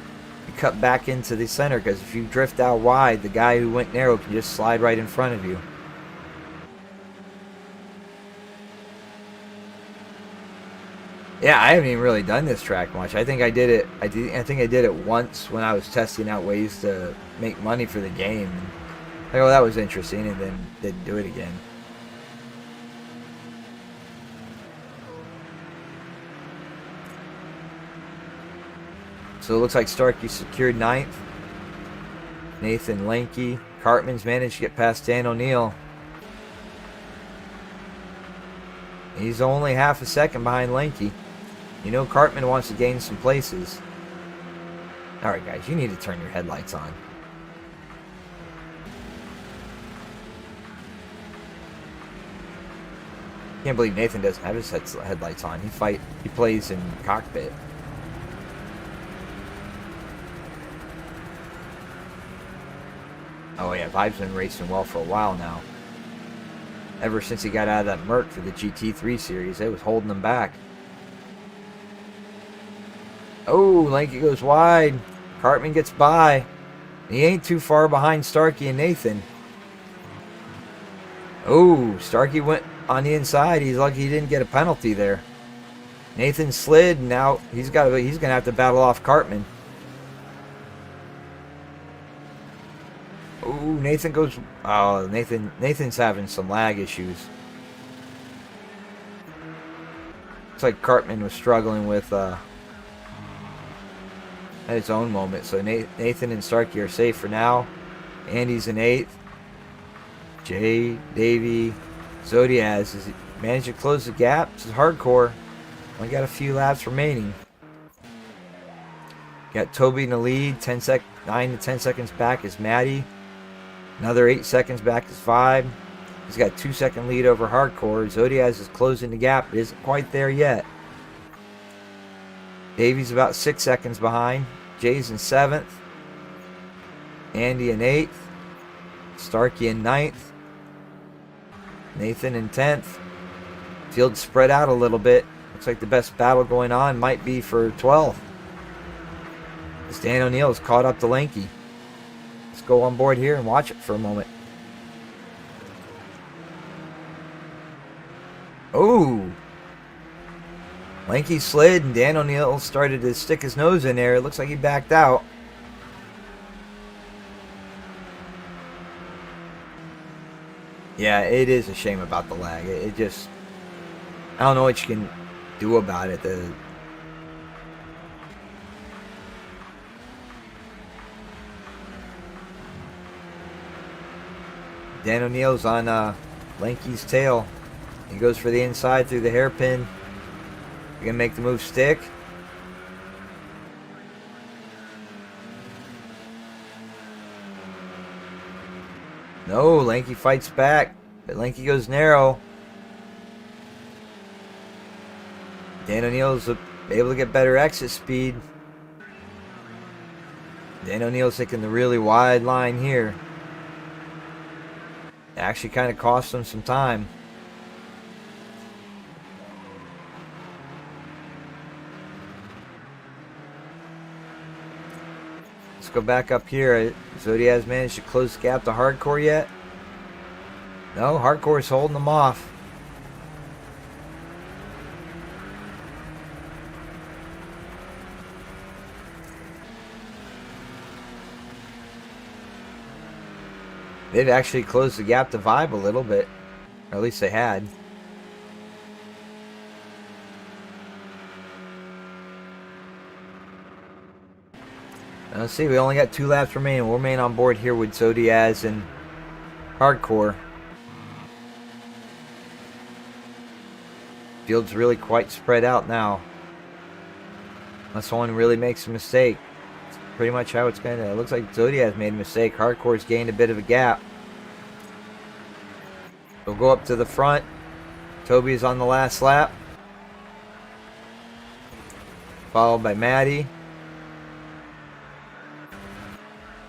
cut back into the center, because if you drift out wide, the guy who went narrow can just slide right in front of you. Yeah, I haven't even really done this track much. I think I did it. I think I did it once when I was testing out ways to make money for the game. And, oh, that was interesting, and then didn't do it again. So it looks like Starkey secured 9th. Nathan Lanky. Cartman's managed to get past Dan O'Neill. He's only half a second behind Lanky. You know Cartman wants to gain some places. Alright guys, you need to turn your headlights on. Can't believe Nathan doesn't have his headlights on. He plays in cockpit. Oh yeah, Vibe's been racing well for a while now. Ever since he got out of that Merc for the GT3 series, it was holding him back. Oh, Lanky goes wide. Cartman gets by. He ain't too far behind Starkey and Nathan. Oh, Starkey went on the inside. He's lucky he didn't get a penalty there. Nathan slid, and now he's gonna have to battle off Cartman. Oh, Nathan goes. Oh, Nathan's having some lag issues. Looks like Cartman was struggling with at his own moment. So Nathan and Starkey are safe for now. Andy's in 8th. Jay, Davey, Zodiaz has managed to close the gap. This is hardcore. Only got a few laps remaining. Got Toby in the lead. 9 to 10 seconds back is Maddie. Another 8 seconds back is Vibe. He's got 2-second lead over hardcore. Zodiaz is closing the gap, but isn't quite there yet. Davey's about 6 seconds behind. Jay's in 7th. Andy in 8th. Starkey in 9th. Nathan in 10th. Field spread out a little bit. Looks like the best battle going on might be for 12th. As Dan O'Neill is caught up to Lanky. Let's go on board here and watch it for a moment. Oh! Lanky slid and Dan O'Neill started to stick his nose in there. It looks like he backed out. Yeah, it is a shame about the lag. It just... I don't know what you can do about it. Dan O'Neill's on Lanky's tail. He goes for the inside through the hairpin. You're going to make the move stick. No, Lanky fights back, but Lanky goes narrow. Dan O'Neill's able to get better exit speed. Dan O'Neill's taking the really wide line here. It actually kind of cost him some time. Let's go back up here. Zodiaz managed to close the gap to hardcore yet? No, hardcore's holding them off. They've actually closed the gap to Vibe a little bit. Or at least they had. Let's see, we only got 2 laps remaining. We'll remain on board here with Zodiaz and Hardcore. Field's really quite spread out now. Unless someone really makes a mistake. It's pretty much how it's going to... It looks like Zodiaz made a mistake. Hardcore's gained a bit of a gap. We'll go up to the front. Toby is on the last lap. Followed by Maddie.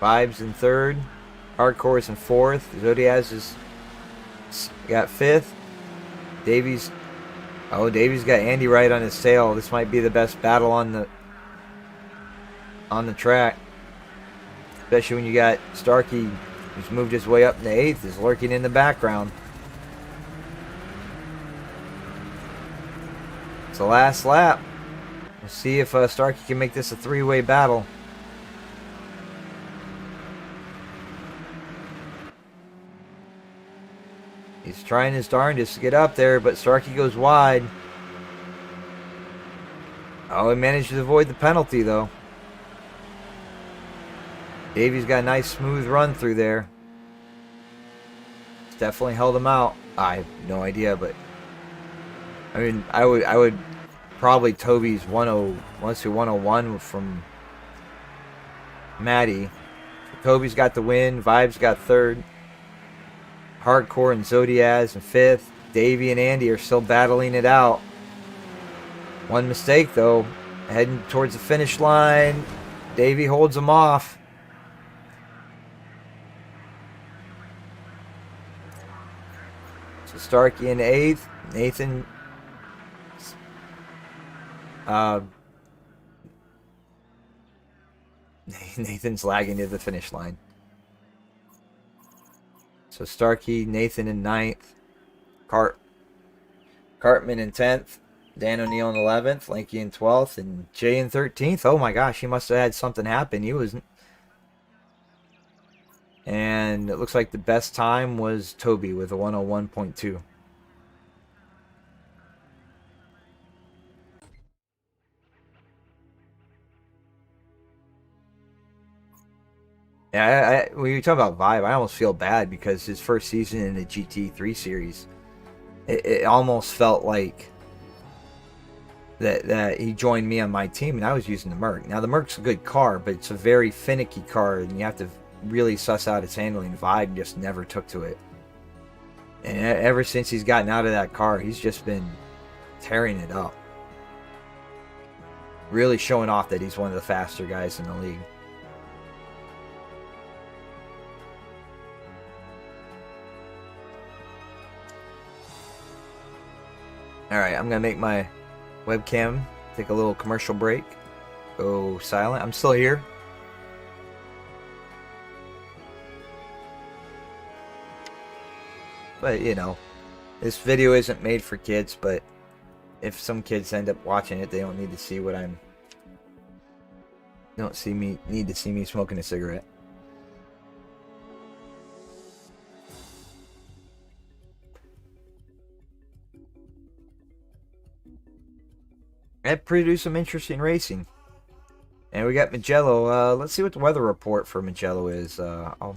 Vibes in 3rd. Hardcore is in 4th. Zodiaz is got 5th. Davies. Oh, Davies got Andy right on his tail. This might be the best battle on the track. Especially when you got Starkey, who's moved his way up in the 8th, is lurking in the background. It's the last lap. We'll see if Starkey can make this a 3-way battle. He's trying his darndest to get up there, but Starkey goes wide. Oh, he managed to avoid the penalty, though. Davey's got a nice smooth run through there. It's definitely held him out. I have no idea, but I mean, I would probably Toby's 101 from Maddie. Toby's got the win. Vibes got third. Hardcore and Zodiaz in fifth. Davey and Andy are still battling it out. One mistake though, heading towards the finish line. Davey holds him off. So Starkey in eighth. Nathan's lagging to the finish line. So Starkey, Nathan in ninth. Cartman in 10th. Dan O'Neill in 11th. Lanky in 12th. And Jay in 13th. Oh my gosh, he must have had something happen. He wasn't. And it looks like the best time was Toby with a 101.2. Yeah, when you talk about Vibe, I almost feel bad because his first season in the GT3 series, it almost felt like that he joined me on my team and I was using the Merc. Now the Merc's a good car, but it's a very finicky car and you have to really suss out its handling. Vibe just never took to it. And ever since he's gotten out of that car, he's just been tearing it up. Really showing off that he's one of the faster guys in the league. Alright, I'm going to make my webcam take a little commercial break. Go silent. I'm still here. But, you know, this video isn't made for kids, but if some kids end up watching it, they don't need to see what I'm... need to see me smoking a cigarette. That produced some interesting racing. And we got Mugello. Let's see what the weather report for Mugello is. Let's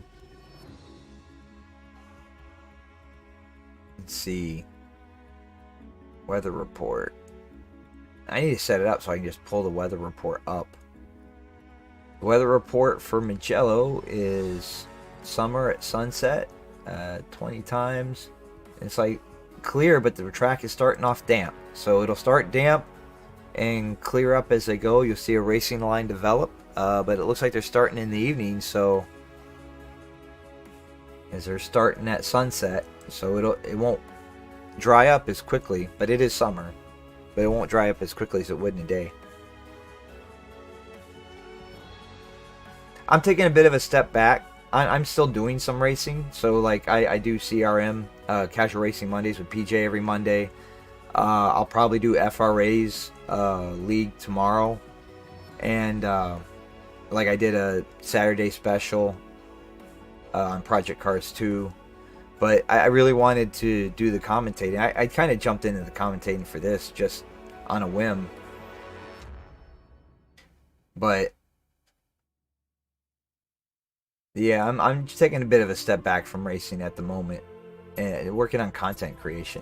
see. Weather report. I need to set it up so I can just pull the weather report up. The weather report for Mugello is summer at sunset, 20 times. It's like clear, but the track is starting off damp. So it'll start damp and clear up as they go. You'll see a racing line develop, but it looks like they're starting in the evening, so as they're starting at sunset, so it won't dry up as quickly, but it is summer, but it won't dry up as quickly as it would in a day. I'm taking a bit of a step back. I'm still doing some racing, so like I do CRM, Casual Racing Mondays with PJ every Monday. I'll probably do FRA's league tomorrow, and like I did a Saturday special on Project Cars 2, but I really wanted to do the commentating. I kind of jumped into the commentating for this just on a whim, but yeah, I'm just taking a bit of a step back from racing at the moment and working on content creation.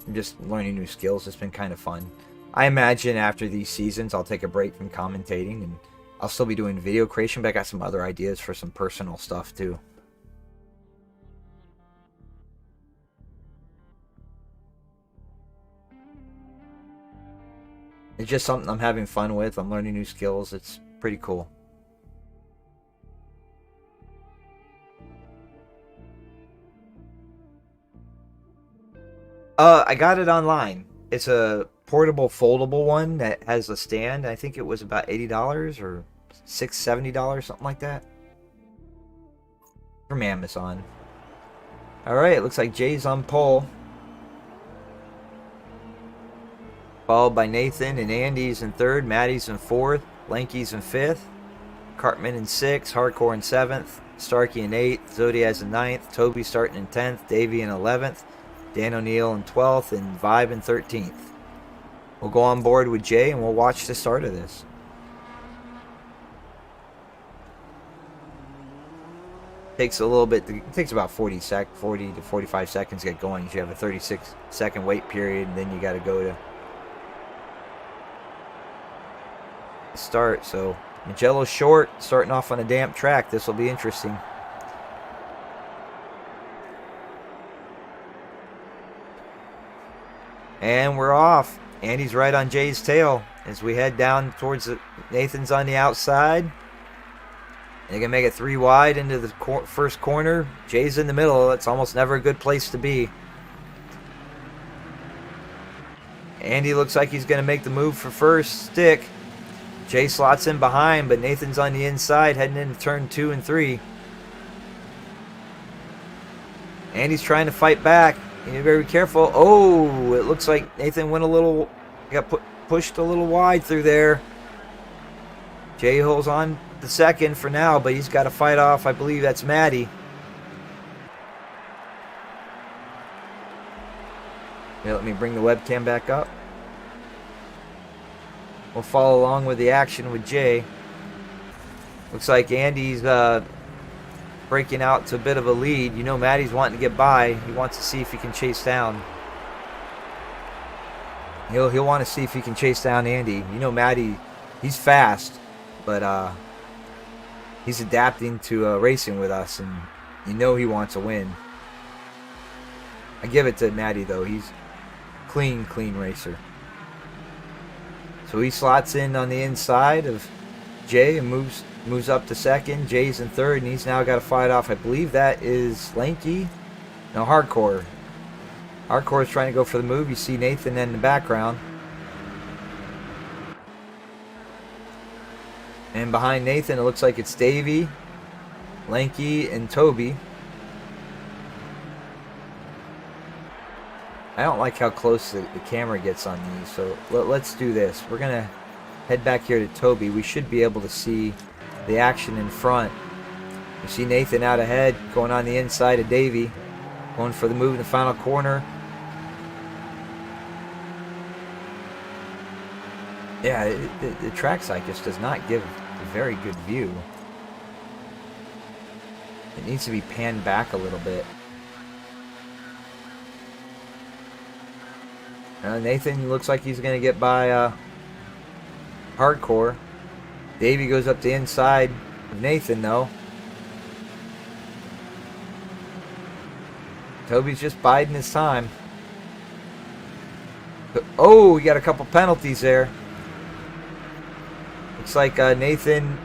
I'm just learning new skills. It's been kind of fun. I imagine after these seasons I'll take a break from commentating and I'll still be doing video creation, but I got some other ideas for some personal stuff too. It's just something I'm having fun with. I'm learning new skills. It's pretty cool. I got it online. It's a portable, foldable one that has a stand. I think it was about $80 or $70, something like that. From Amazon. Alright, it looks like Jay's on pole. Followed by Nathan and Andy's in third. Maddie's in fourth. Lanky's in fifth. Cartman in sixth. Hardcore in seventh. Starkey in eighth. Zodiaz in ninth. Toby starting in 10th. Davey in 11th. Dan O'Neill in 12th and Vibe in 13th. We'll go on board with Jay and we'll watch the start of this. Takes a little bit. It takes about 40 to 45 seconds to get going. You have a 36-second wait period, and then you got to go to start. So Mugello's short, starting off on a damp track. This will be interesting. And we're off. Andy's right on Jay's tail as we head down towards Nathan's on the outside. They're going to make it 3 wide into the first corner. Jay's in the middle. That's almost never a good place to be. Andy looks like he's going to make the move for first stick. Jay slots in behind, but Nathan's on the inside heading into turn 2 and 3. Andy's trying to fight back. You need to be very careful. Oh, it looks like Nathan went a little, got pushed a little wide through there. Jay holds on the second for now, but he's got to fight off, I believe that's Maddie. Here, let me bring the webcam back up. We'll follow along with the action with Jay. Looks like Andy's breaking out to a bit of a lead. You know Maddie's wanting to get by. He wants to see if he can chase down. He'll want to see if he can chase down Andy. You know Maddie, he's fast, but he's adapting to racing with us, and you know he wants to win. I give it to Maddie though. He's clean racer. So he slots in on the inside of Jay and moves up to second. Jay's in third, and he's now got to fight off. I believe that is Lanky. No, Hardcore. Hardcore is trying to go for the move. You see Nathan in the background. And behind Nathan, it looks like it's Davey, Lanky, and Toby. I don't like how close the camera gets on these, so let's do this. We're going to head back here to Toby. We should be able to see the action in front. You see Nathan out ahead, going on the inside of Davey, going for the move in the final corner. Yeah, the trackside just does not give a very good view. It needs to be panned back a little bit. Nathan looks like he's going to get by Hardcore. Davey goes up the inside of Nathan, though. Toby's just biding his time. Oh, we got a couple penalties there. Looks like Nathan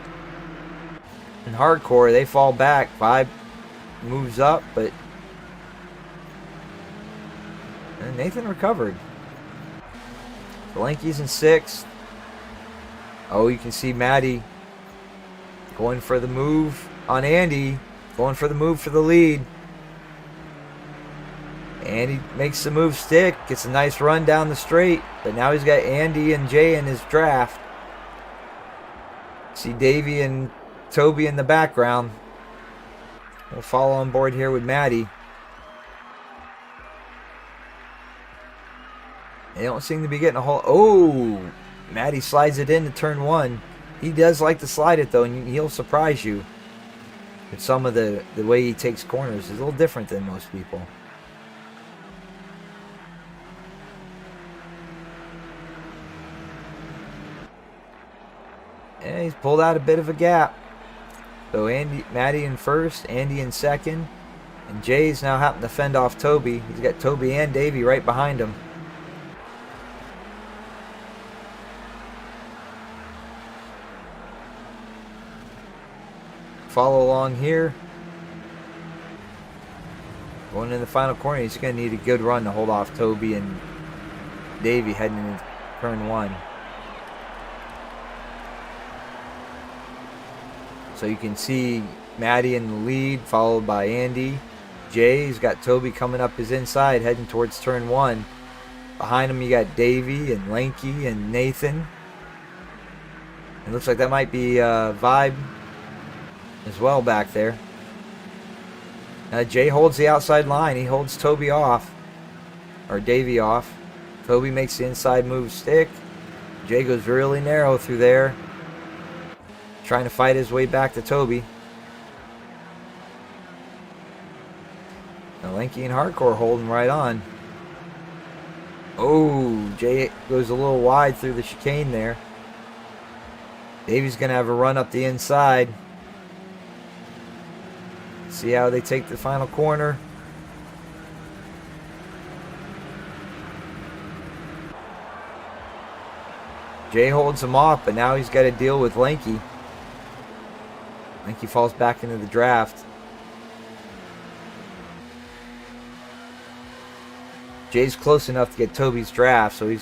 and Hardcore, they fall back. Vibe moves up, but Nathan recovered. Blanky's in 6th. Oh, you can see Maddie going for the move on Andy. Going for the move for the lead. Andy makes the move stick. Gets a nice run down the straight. But now he's got Andy and Jay in his draft. See Davey and Toby in the background. We'll follow on board here with Maddie. They don't seem to be getting a whole... Oh! Maddie slides it into turn 1. He does like to slide it, though, and he'll surprise you. With some of the way he takes corners is a little different than most people. And he's pulled out a bit of a gap. So Maddie in first, Andy in second, and Jay's now happened to fend off Toby. He's got Toby and Davey right behind him. Follow along here. Going in the final corner, he's going to need a good run to hold off Toby and Davey heading into turn 1. So you can see Maddie in the lead, followed by Andy. Jay's got Toby coming up his inside, heading towards turn 1. Behind him, you got Davey and Lanky and Nathan. It looks like that might be Vibe as well back there. Jay holds the outside line. He holds Toby off, or Davey off. Toby makes the inside move stick. Jay goes really narrow through there, trying to fight his way back to Toby. Lanky and Hardcore holding right on. Oh, Jay goes a little wide through the chicane there. Davey's going to have a run up the inside. See how they take the final corner. Jay holds him off, but now he's got to deal with Lanky. Lanky falls back into the draft. Jay's close enough to get Toby's draft, so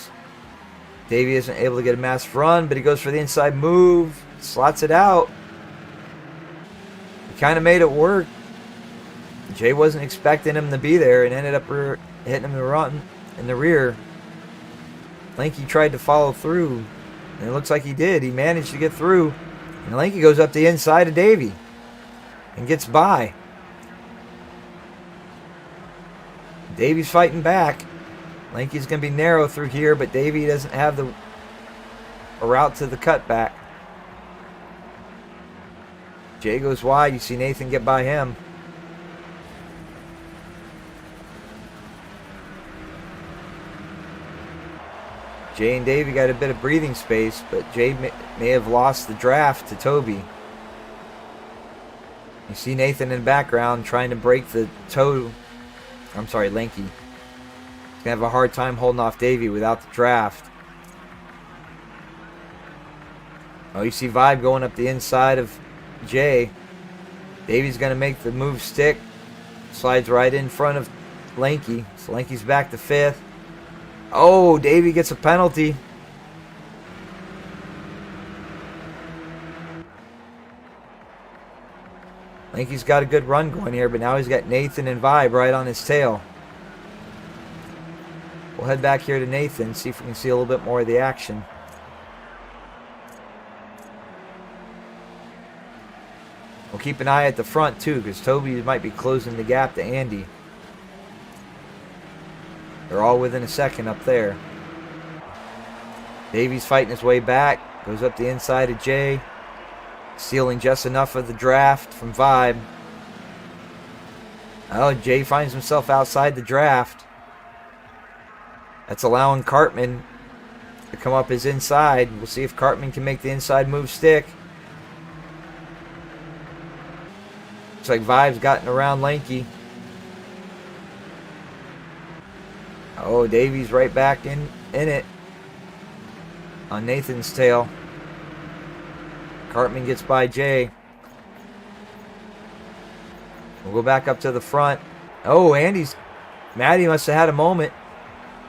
Davey isn't able to get a massive run, but he goes for the inside move, slots it out. He kind of made it work. Jay wasn't expecting him to be there and ended up hitting him the run in the rear. Lanky tried to follow through, and it looks like he did. He managed to get through, and Lanky goes up the inside of Davey and gets by. Davey's fighting back. Lanky's going to be narrow through here, but Davey doesn't have a route to the cutback. Jay goes wide. You see Nathan get by him. Jay and Davey got a bit of breathing space, but Jay may have lost the draft to Toby. You see Nathan in the background trying to break the Lanky. He's going to have a hard time holding off Davey without the draft. Oh, you see Vibe going up the inside of Jay. Davey's going to make the move stick. Slides right in front of Lanky. So Lanky's back to 5th. Oh, Davey gets a penalty. Lanky's got a good run going here, but now he's got Nathan and Vibe right on his tail. We'll head back here to Nathan, see if we can see a little bit more of the action. We'll keep an eye at the front too, because Toby might be closing the gap to Andy. They're all within a second up there. Davey's fighting his way back, goes up the inside of Jay, stealing just enough of the draft from Vibe. Oh, Jay finds himself outside the draft. That's allowing Cartman to come up his inside. We'll see if Cartman can make the inside move stick. Looks like Vibe's gotten around Lanky. Oh, Davey's right back in it on Nathan's tail. Cartman gets by Jay. We'll go back up to the front. Oh, Matty must have had a moment.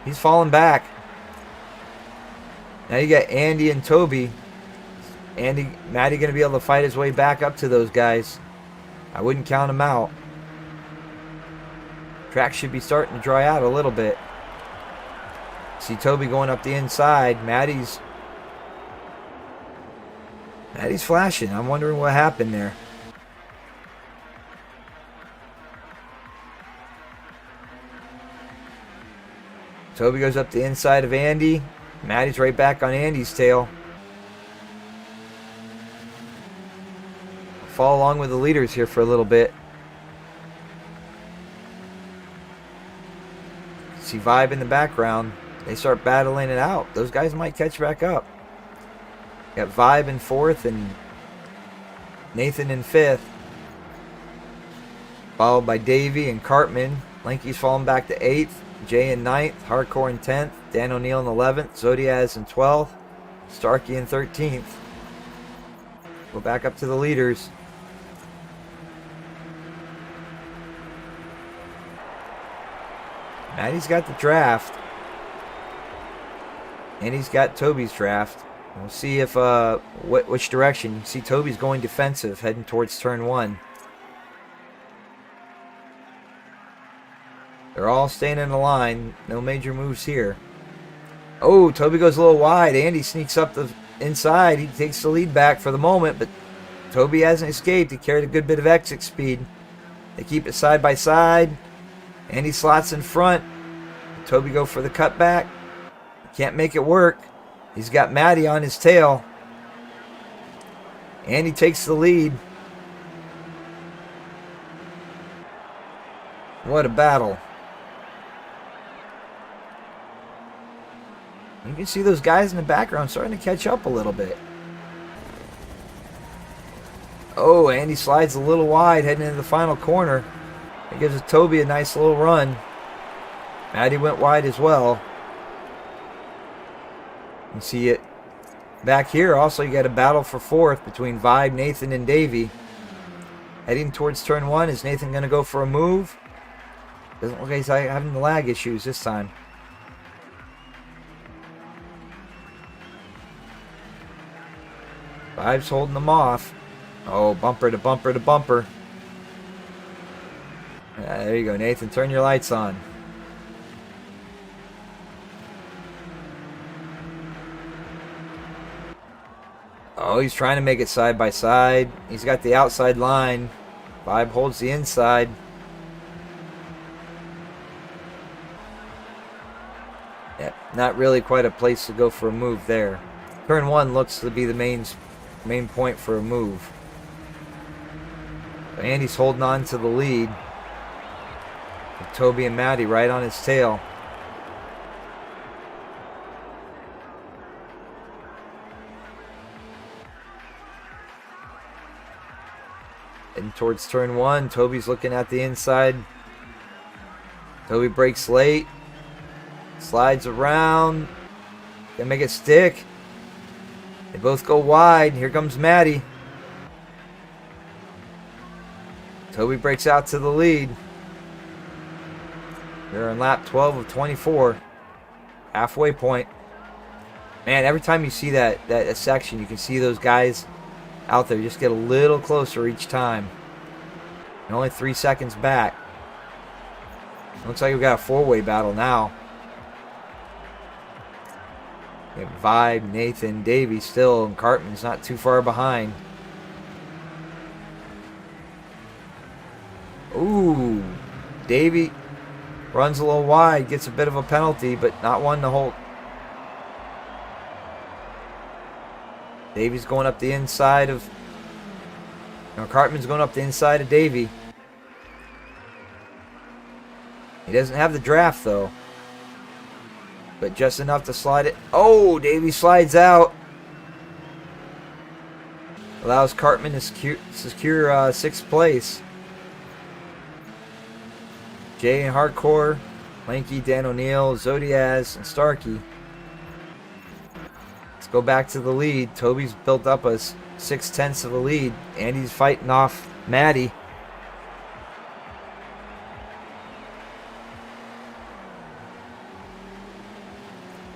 He's falling back. Now you got Andy and Toby. Matty going to be able to fight his way back up to those guys. I wouldn't count him out. Track should be starting to dry out a little bit. See Toby going up the inside. Matty's flashing. I'm wondering what happened there. Toby goes up the inside of Andy. Matty's right back on Andy's tail. Follow along with the leaders here for a little bit. See Vibe in the background. They start battling it out. Those guys might catch back up. Got Vibe in 4th and Nathan in 5th. Followed by Davey and Cartman. Lanky's falling back to 8th. Jay in 9th. Hardcore in 10th. Dan O'Neill in 11th. Zodiaz in 12th. Starkey in 13th. Go back up to the leaders. Matty's got the draft. And he's got Toby's draft. We'll see if which direction. You see Toby's going defensive, heading towards turn 1. They're all staying in the line. No major moves here. Oh, Toby goes a little wide. Andy sneaks up the inside. He takes the lead back for the moment, but Toby hasn't escaped. He carried a good bit of exit speed. They keep it side by side. Andy slots in front. Toby go for the cutback. Can't make it work. He's got Matty on his tail. Andy takes the lead. What a battle. You can see those guys in the background starting to catch up a little bit. Oh, Andy slides a little wide heading into the final corner. It gives Toby a nice little run. Maddie went wide as well. You see it back here. Also, you got a battle for fourth between Vibe, Nathan, and Davey. Heading towards turn one. Is Nathan going to go for a move? Doesn't look like he's having the lag issues this time. Vibe's holding them off. Oh, bumper to bumper to bumper. There you go, Nathan. Turn your lights on. Oh, he's trying to make it side by side. He's got the outside line. Vibe holds the inside. Yeah, not really quite a place to go for a move there. Turn one looks to be the main point for a move. Andy's holding on to the lead. With Toby and Maddie right on his tail. Heading towards turn one. Toby's looking at the inside. Toby brakes late. Slides around. Gonna make it stick. They both go wide. Here comes Maddie. Toby breaks out to the lead. They're on lap 12 of 24. Halfway point. Man, every time you see that section, you can see those guys out there just get a little closer each time. And only 3 seconds back. Looks like we've got a four-way battle now. We have Vibe, Nathan, Davey still, and Cartman's not too far behind. Ooh, Davey runs a little wide, gets a bit of a penalty, but not one to hold. Davey's going up the inside of... No, Cartman's going up the inside of Davey. He doesn't have the draft, though. But just enough to slide it. Oh, Davey slides out. Allows Cartman to secure sixth place. Jay and Hardcore, Lanky, Dan O'Neill, Zodiaz, and Starkey. Let's go back to the lead. Toby's built up a 6/10 of a lead. Andy's fighting off Maddie.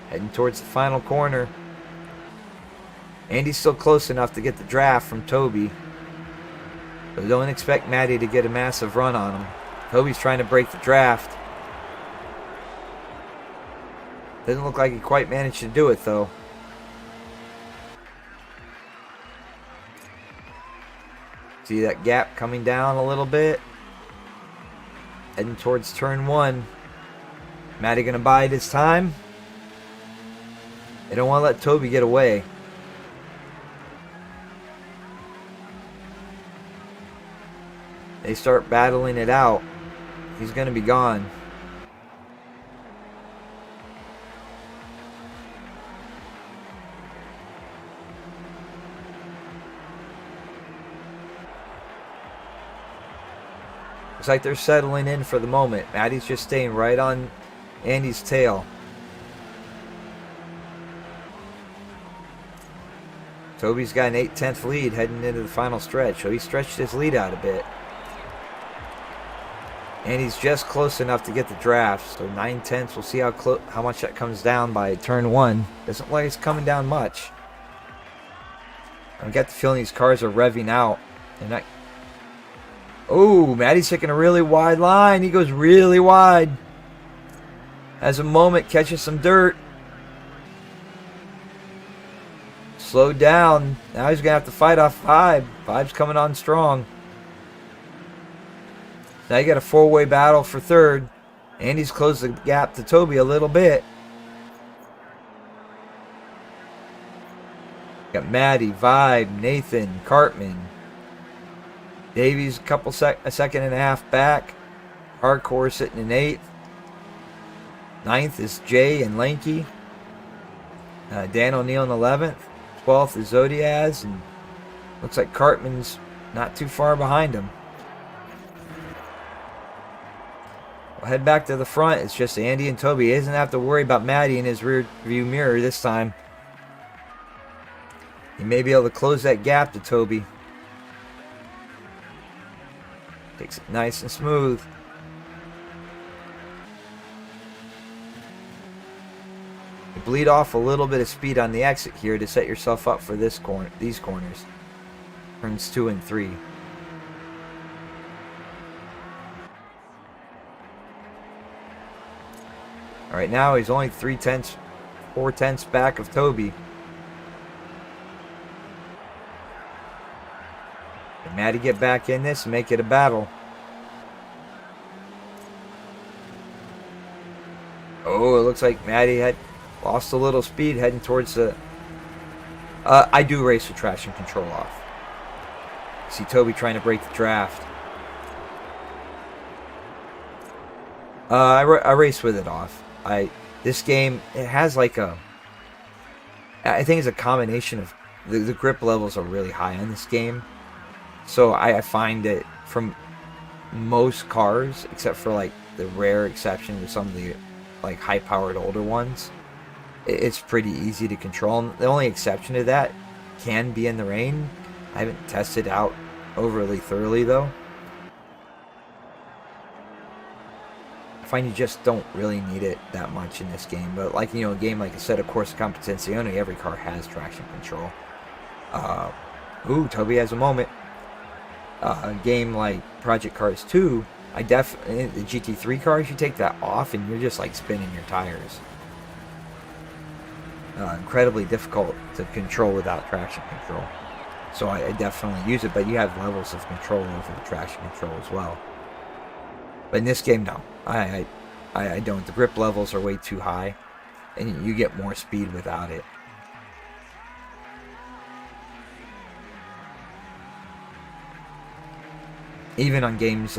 Heading towards the final corner. Andy's still close enough to get the draft from Toby. But don't expect Maddie to get a massive run on him. Toby's trying to break the draft. Doesn't look like he quite managed to do it, though. See that gap coming down a little bit? Heading towards turn one. Maddie gonna bide his time. They don't want to let Toby get away. They start battling it out. He's going to be gone. Looks like they're settling in for the moment. Maddie's just staying right on Andy's tail. Toby's got an 8/10 lead heading into the final stretch, so he stretched his lead out a bit. And he's just close enough to get the draft, so 9/10. We'll see how much that comes down by turn one. Doesn't look like it's coming down much. I get the feeling these cars are revving out. They're not. Oh, Maddie's taking a really wide line. He goes really wide. Has a moment, catches some dirt. Slowed down. Now he's going to have to fight off Vibe. Vibe's coming on strong. Now you got a four-way battle for third. Andy's closed the gap to Toby a little bit. Got Maddie, Vibe, Nathan, Cartman. Davey's a second and a half back. Hardcore sitting in 8th. 9th is Jay and Lanky. Dan O'Neill in 11th. 12th is Zodiaz, and looks like Cartman's not too far behind him. We'll head back to the front. It's just Andy and Toby. He doesn't have to worry about Maddie in his rear view mirror this time. He may be able to close that gap to Toby. Takes it nice and smooth. You bleed off a little bit of speed on the exit here to set yourself up for these corners. Turns 2 and 3. Alright, now he's only 4/10 back of Toby. Can Maddie get back in this and make it a battle? Oh, it looks like Maddie had lost a little speed heading towards the... I do race with traction control off. See Toby trying to break the draft. I race with it off. This game, it has like a... I think it's a combination of... The grip levels are really high in this game. So I find that from most cars, except for like the rare exception with some of the like high-powered older ones, it's pretty easy to control. And the only exception to that can be in the rain. I haven't tested out overly thoroughly though. I find you just don't really need it that much in this game. But like, you know, a game like a set of Corsa Competizione, every car has traction control. Ooh, Toby has a moment. A game like Project Cars 2, the GT3 cars, you take that off and you're just like spinning your tires. Incredibly difficult to control without traction control. So I definitely use it, but you have levels of control over the traction control as well. But in this game, no. I don't. The grip levels are way too high, and you get more speed without it. Even on games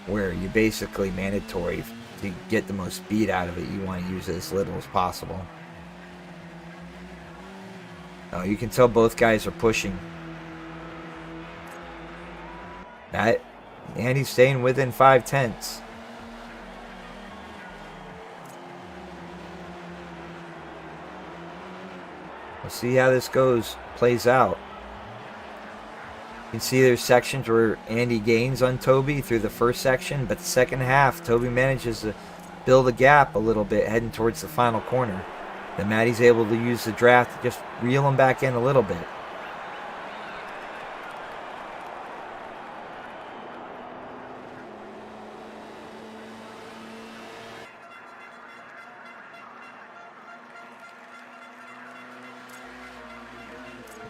where you basically mandatory to get the most speed out of it, you want to use it as little as possible. Oh, you can tell both guys are pushing. And he's staying within 5/10. We'll see how this plays out. You can see there's sections where Andy gains on Toby through the first section, but the second half, Toby manages to build a gap a little bit heading towards the final corner. Then Maddie's able to use the draft to just reel him back in a little bit.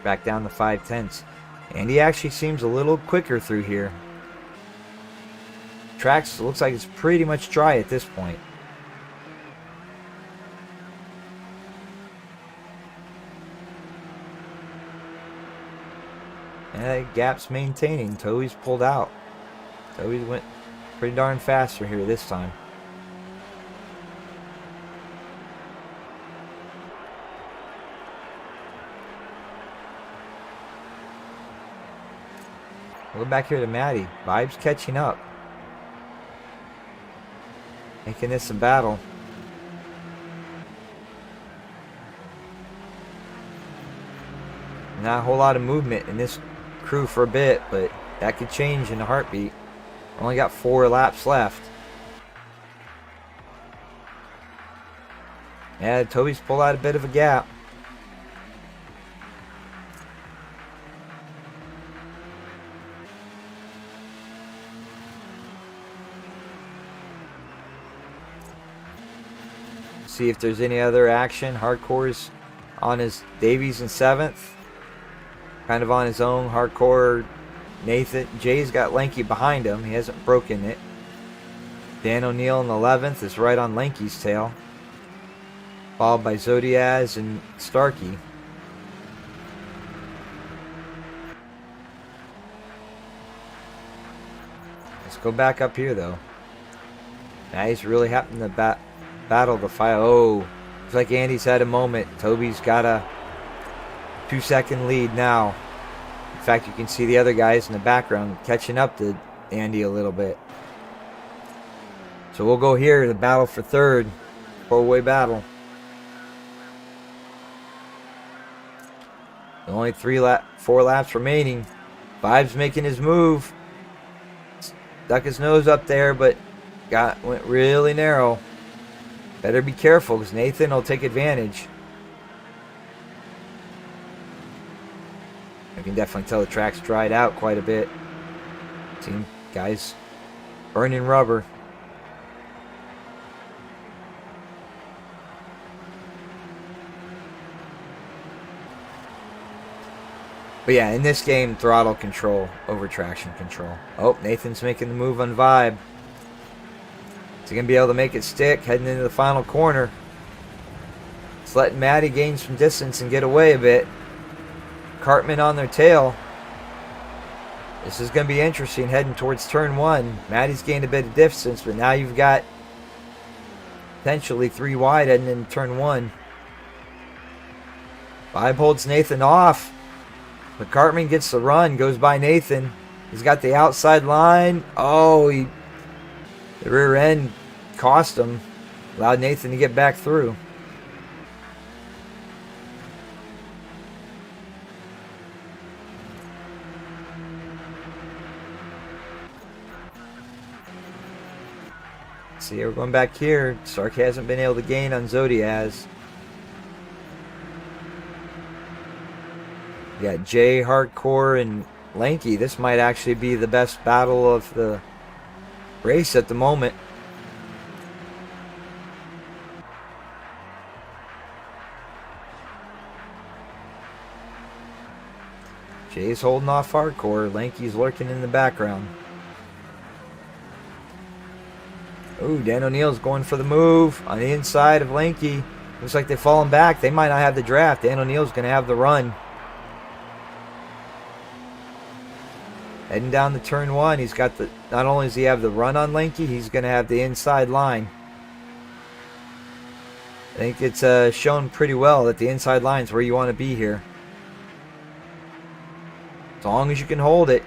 Back down to 5/10. Andy actually seems a little quicker through here. Tracks looks like it's pretty much dry at this point. And that gap's maintaining. Toby's pulled out. Toby went pretty darn fast through here this time. We'll go back here to Maddie. Vibes catching up. Making this a battle. Not a whole lot of movement in this crew for a bit, but that could change in a heartbeat. Only got 4 laps left. Yeah, Toby's pulled out a bit of a gap. See if there's any other action. Hardcore's on his Davies in 7th. Kind of on his own. Hardcore, Nathan. Jay's got Lanky behind him. He hasn't broken it. Dan O'Neill in 11th is right on Lanky's tail. Followed by Zodiaz and Starkey. Let's go back up here though. Now he's really having to battle the fire. Oh, looks like Andy's had a moment. Toby's got a 2-second lead now. In fact, you can see the other guys in the background catching up to Andy a little bit. So we'll go here, the battle for third. Four-way battle. Only 4 laps remaining. Vibe's making his move. Stuck his nose up there, but went really narrow. Better be careful because Nathan will take advantage. I can definitely tell the track's dried out quite a bit. See guys burning rubber. But yeah, in this game, throttle control over traction control. Oh, Nathan's making the move on Vibe. Is he going to be able to make it stick heading into the final corner? It's letting Maddie gain some distance and get away a bit. Cartman on their tail. This is going to be interesting heading towards turn 1. Maddie's gained a bit of distance, but now you've got potentially 3 wide heading into turn 1. Vibe holds Nathan off. But Cartman gets the run, goes by Nathan. He's got the outside line. Oh, the rear end cost him. Allowed Nathan to get back through. See, we're going back here. Stark hasn't been able to gain on Zodiaz. You got Jay, Hardcore, and Lanky. This might actually be the best battle of the race at the moment. Jay's holding off Hardcore. Lanky's lurking in the background. Ooh, Dan O'Neill's going for the move on the inside of Lanky. Looks like they've fallen back. They might not have the draft. Dan O'Neill's going to have the run. Heading down to turn 1, he's got the. Not only does he have the run on Lanky, he's going to have the inside line. I think it's shown pretty well that the inside line is where you want to be here. As long as you can hold it.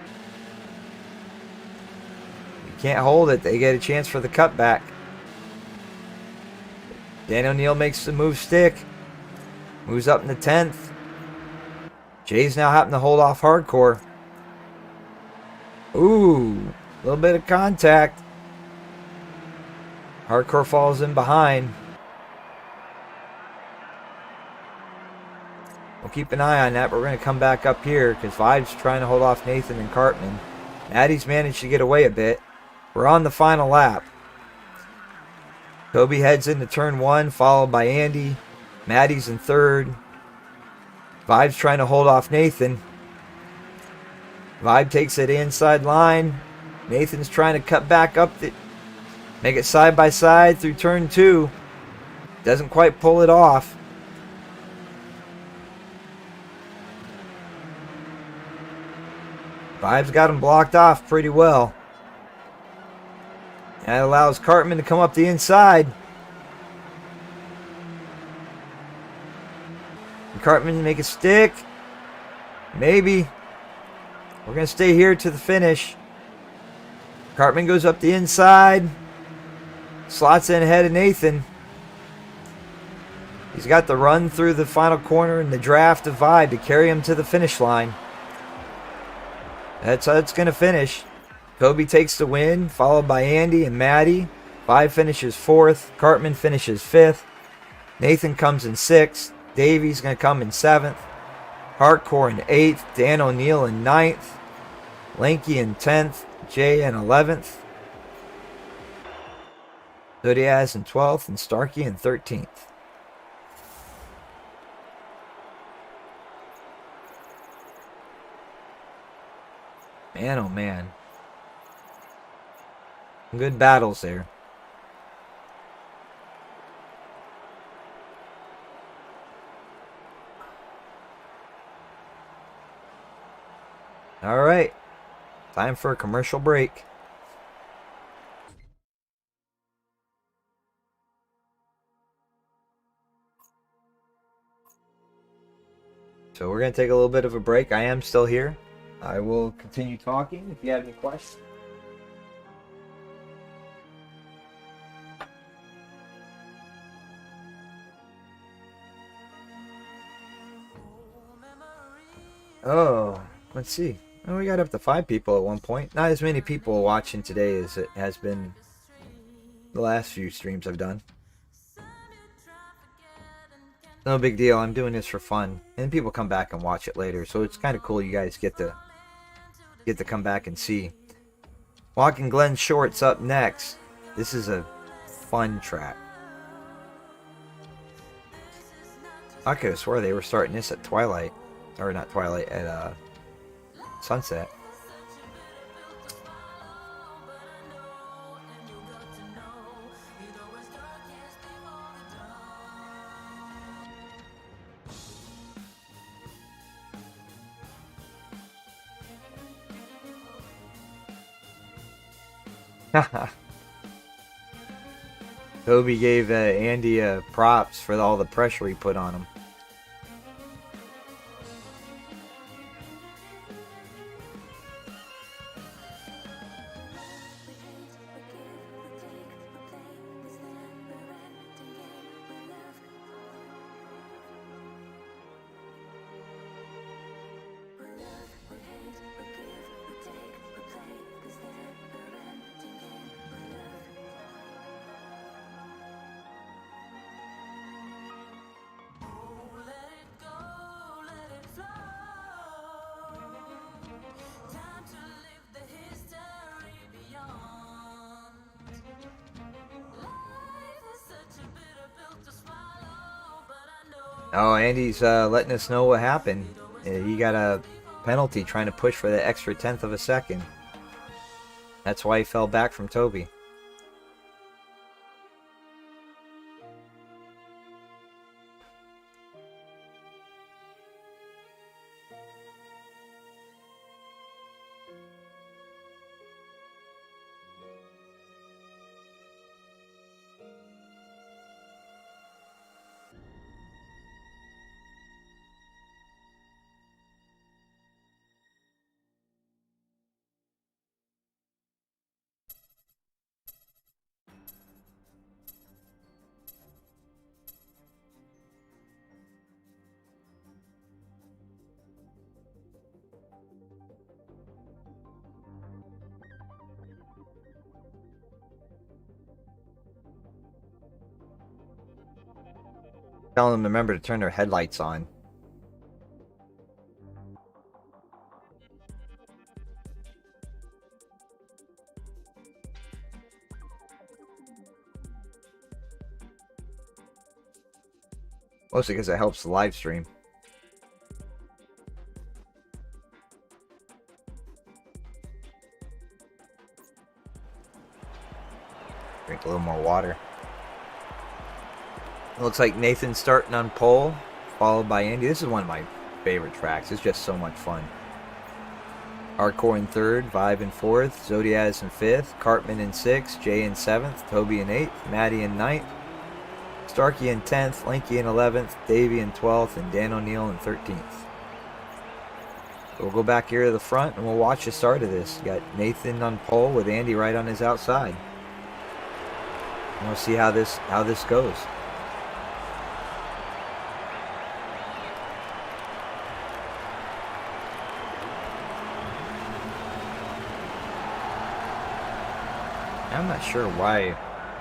If you can't hold it, they get a chance for the cutback. Dan O'Neill makes the move stick. Moves up in the 10th. Jay's now having to hold off Hardcore. Ooh, a little bit of contact. Hardcore falls in behind. We'll keep an eye on that, but we're going to come back up here because Vibe's trying to hold off Nathan and Cartman. Maddie's managed to get away a bit. We're on the final lap. Toby heads into turn 1, followed by Andy. Maddie's in 3rd. Vibe's trying to hold off Nathan. Vibe takes it inside line. Nathan's trying to cut back up, make it side by side through turn 2. Doesn't quite pull it off. Vibe's got him blocked off pretty well. That allows Cartman to come up the inside. And Cartman make it stick. Maybe. We're going to stay here to the finish. Cartman goes up the inside. Slots in ahead of Nathan. He's got the run through the final corner and the draft of Vibe to carry him to the finish line. That's how it's going to finish. Toby takes the win, followed by Andy and Maddie. Vibe finishes 4th. Cartman finishes 5th. Nathan comes in 6th. Davey's going to come in 7th. Hardcore in 8th. Dan O'Neill in 9th. Lanky in 10th. Jay in 11th. Zodiaz in 12th. And Starkey in 13th. Man, oh man. Good battles there. All right. Time for a commercial break. So we're going to take a little bit of a break. I am still here. I will continue talking if you have any questions. Oh, let's see. Well, we got up to 5 people at one point. Not as many people watching today as it has been the last few streams I've done. No big deal. I'm doing this for fun, and people come back and watch it later. So it's kind of cool. You guys get to come back and see. Walking Glen Short's up next. This is a fun track. I could have swore they were starting this at twilight, or not twilight, at sunset. Toby gave Andy props for all the pressure he put on him. Oh, Andy's letting us know what happened. He got a penalty trying to push for the extra 1/10 of a second. That's why he fell back from Toby. Tell them to remember to turn their headlights on. Mostly because it helps the live stream. Drink a little more water. It looks like Nathan's starting on pole, followed by Andy. This is one of my favorite tracks. It's just so much fun. Hardcore in 3rd, Vibe in 4th, Zodiaz in 5th, Cartman in 6th, Jay in 7th, Toby in 8th, Maddie in 9th, Starkey in 10th, Linky in 11th, Davey in 12th, and Dan O'Neill in 13th. So we'll go back here to the front and we'll watch the start of this. You got Nathan on pole with Andy right on his outside. And we'll see how this goes. I'm not sure why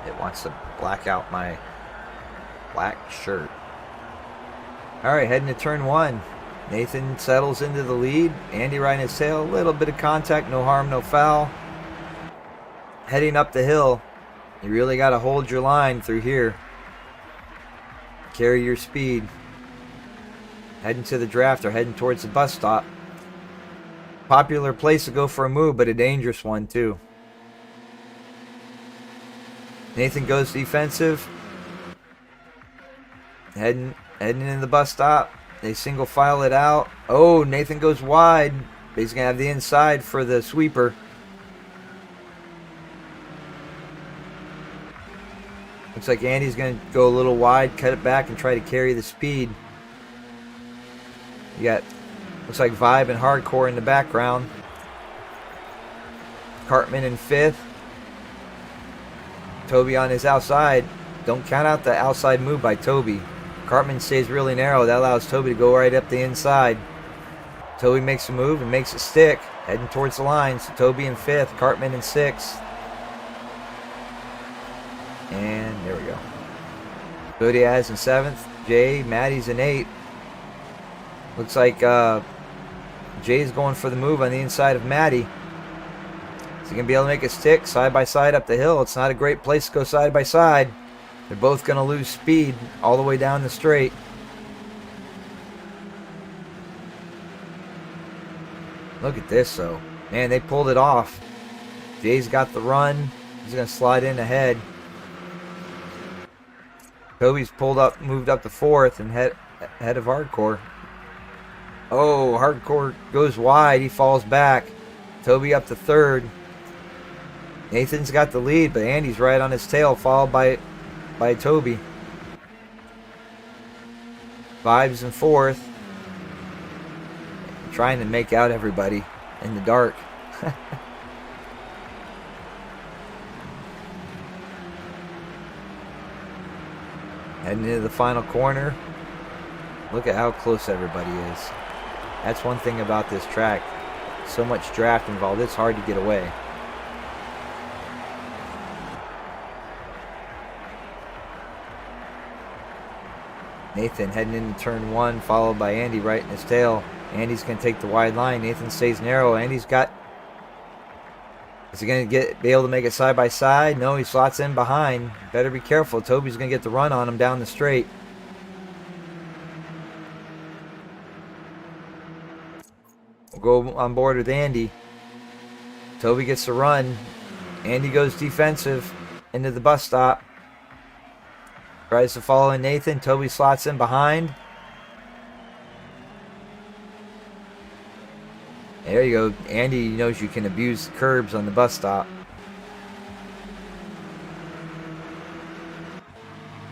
it wants to black out my black shirt. Alright, heading to turn 1. Nathan settles into the lead. Andy riding his tail. A little bit of contact. No harm, no foul. Heading up the hill. You really got to hold your line through here. Carry your speed. Heading to the draft or heading towards the bus stop. Popular place to go for a move, but a dangerous one too. Nathan goes defensive. Heading in the bus stop. They single file it out. Oh, Nathan goes wide. But he's going to have the inside for the sweeper. Looks like Andy's going to go a little wide, cut it back, and try to carry the speed. You got, looks like Vibe and Hardcore in the background. Cartman in 5th. Toby on his outside. Don't count out the outside move by Toby. Cartman stays really narrow. That allows Toby to go right up the inside. Toby makes a move and makes it stick. Heading towards the line. So Toby in 5th. Cartman in 6th. And there we go. Zodiaz in 7th. Jay, Maddie's in 8th. Looks like Jay's going for the move on the inside of Maddie. Is he going to be able to make it stick side by side up the hill? It's not a great place to go side by side. They're both going to lose speed all the way down the straight. Look at this, though. Man, they pulled it off. Jay's got the run. He's going to slide in ahead. Toby's moved up to 4th and head of Hardcore. Oh, Hardcore goes wide. He falls back. Toby up to 3rd. Nathan's got the lead, but Andy's right on his tail, followed by Toby. Vibe's in 4th. Trying to make out everybody in the dark. Heading into the final corner. Look at how close everybody is. That's one thing about this track. So much draft involved, it's hard to get away. Nathan heading into turn 1, followed by Andy right in his tail. Andy's going to take the wide line. Nathan stays narrow. Andy's got... Is he going to be able to make it side by side? No, he slots in behind. Better be careful. Toby's going to get the run on him down the straight. We'll go on board with Andy. Toby gets the run. Andy goes defensive into the bus stop. Tries to follow in Nathan. Toby slots in behind. There you go. Andy knows you can abuse the curbs on the bus stop.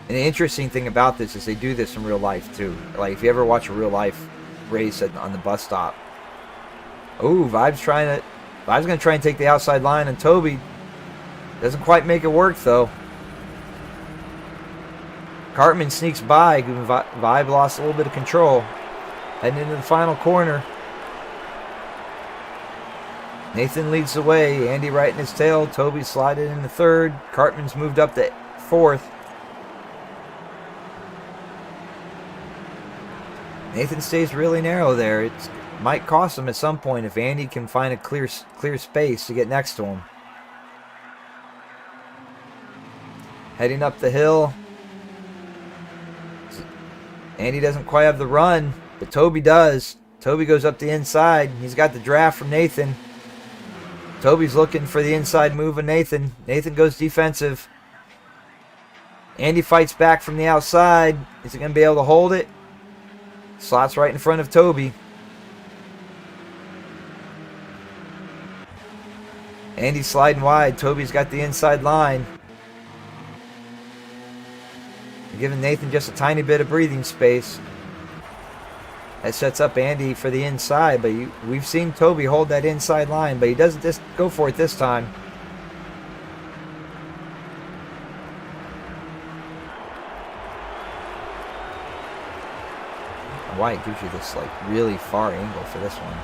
And the interesting thing about this is they do this in real life too. Like if you ever watch a real life race on the bus stop. Oh, Vibe's going to try and take the outside line, and Toby doesn't quite make it work though. Cartman sneaks by. Vibe lost a little bit of control. Heading into the final corner. Nathan leads the way. Andy right in his tail. Toby slided into 3rd. Cartman's moved up to 4th. Nathan stays really narrow there. It might cost him at some point if Andy can find a clear space to get next to him. Heading up the hill. Andy doesn't quite have the run, but Toby does. Toby goes up the inside. He's got the draft from Nathan. Toby's looking for the inside move of Nathan. Nathan goes defensive. Andy fights back from the outside. Is he going to be able to hold it? Slots right in front of Toby. Andy's sliding wide. Toby's got the inside line. They're giving Nathan just a tiny bit of breathing space. That sets up Andy for the inside, but we've seen Toby hold that inside line, but he doesn't just go for it this time. Why it gives you this like really far angle for this one.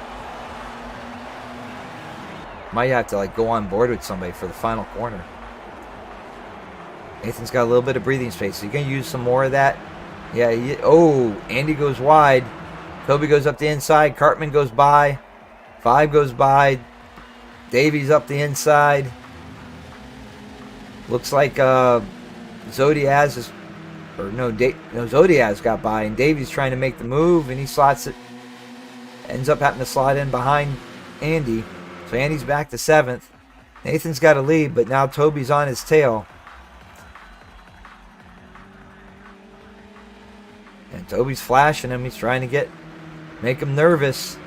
Might have to like go on board with somebody for the final corner. Nathan's got a little bit of breathing space. So you gonna use some more of that? Yeah. Oh, Andy goes wide. Toby goes up the inside. Cartman goes by. Vibe goes by. Davies up the inside. Looks like Zodiaz is... Or no, Zodiaz got by. And Davies trying to make the move. And he slots it. Ends up having to slide in behind Andy. So Andy's back to 7th. Nathan's got a lead, but now Toby's on his tail. And Toby's flashing him. He's trying to make him nervous.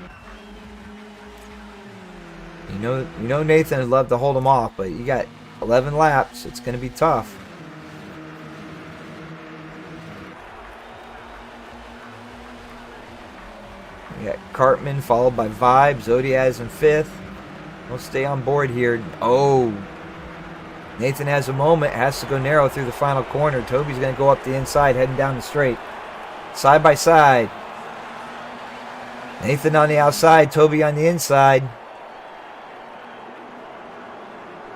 You know Nathan would love to hold him off, but you got 11 laps. It's going to be tough. Cartman, followed by Vibe. Zodiaz in 5th. We'll stay on board here. Oh, Nathan has a moment. Has to go narrow through the final corner. Toby's going to go up the inside, heading down the straight. Side by side. Nathan on the outside. Toby on the inside.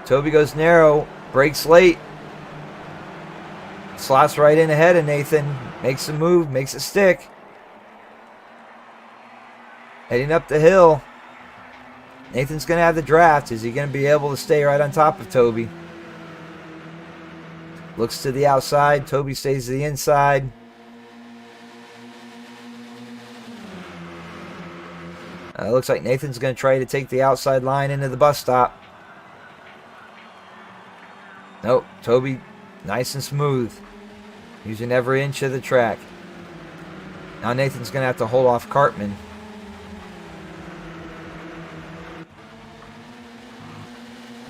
Toby goes narrow. Breaks late. Slots right in ahead of Nathan. Makes a move. Makes it stick. Heading up the hill. Nathan's going to have the draft. Is he going to be able to stay right on top of Toby? Looks to the outside. Toby stays to the inside. Looks like Nathan's going to try to take the outside line into the bus stop. Nope. Toby, nice and smooth. Using every inch of the track. Now Nathan's going to have to hold off Cartman.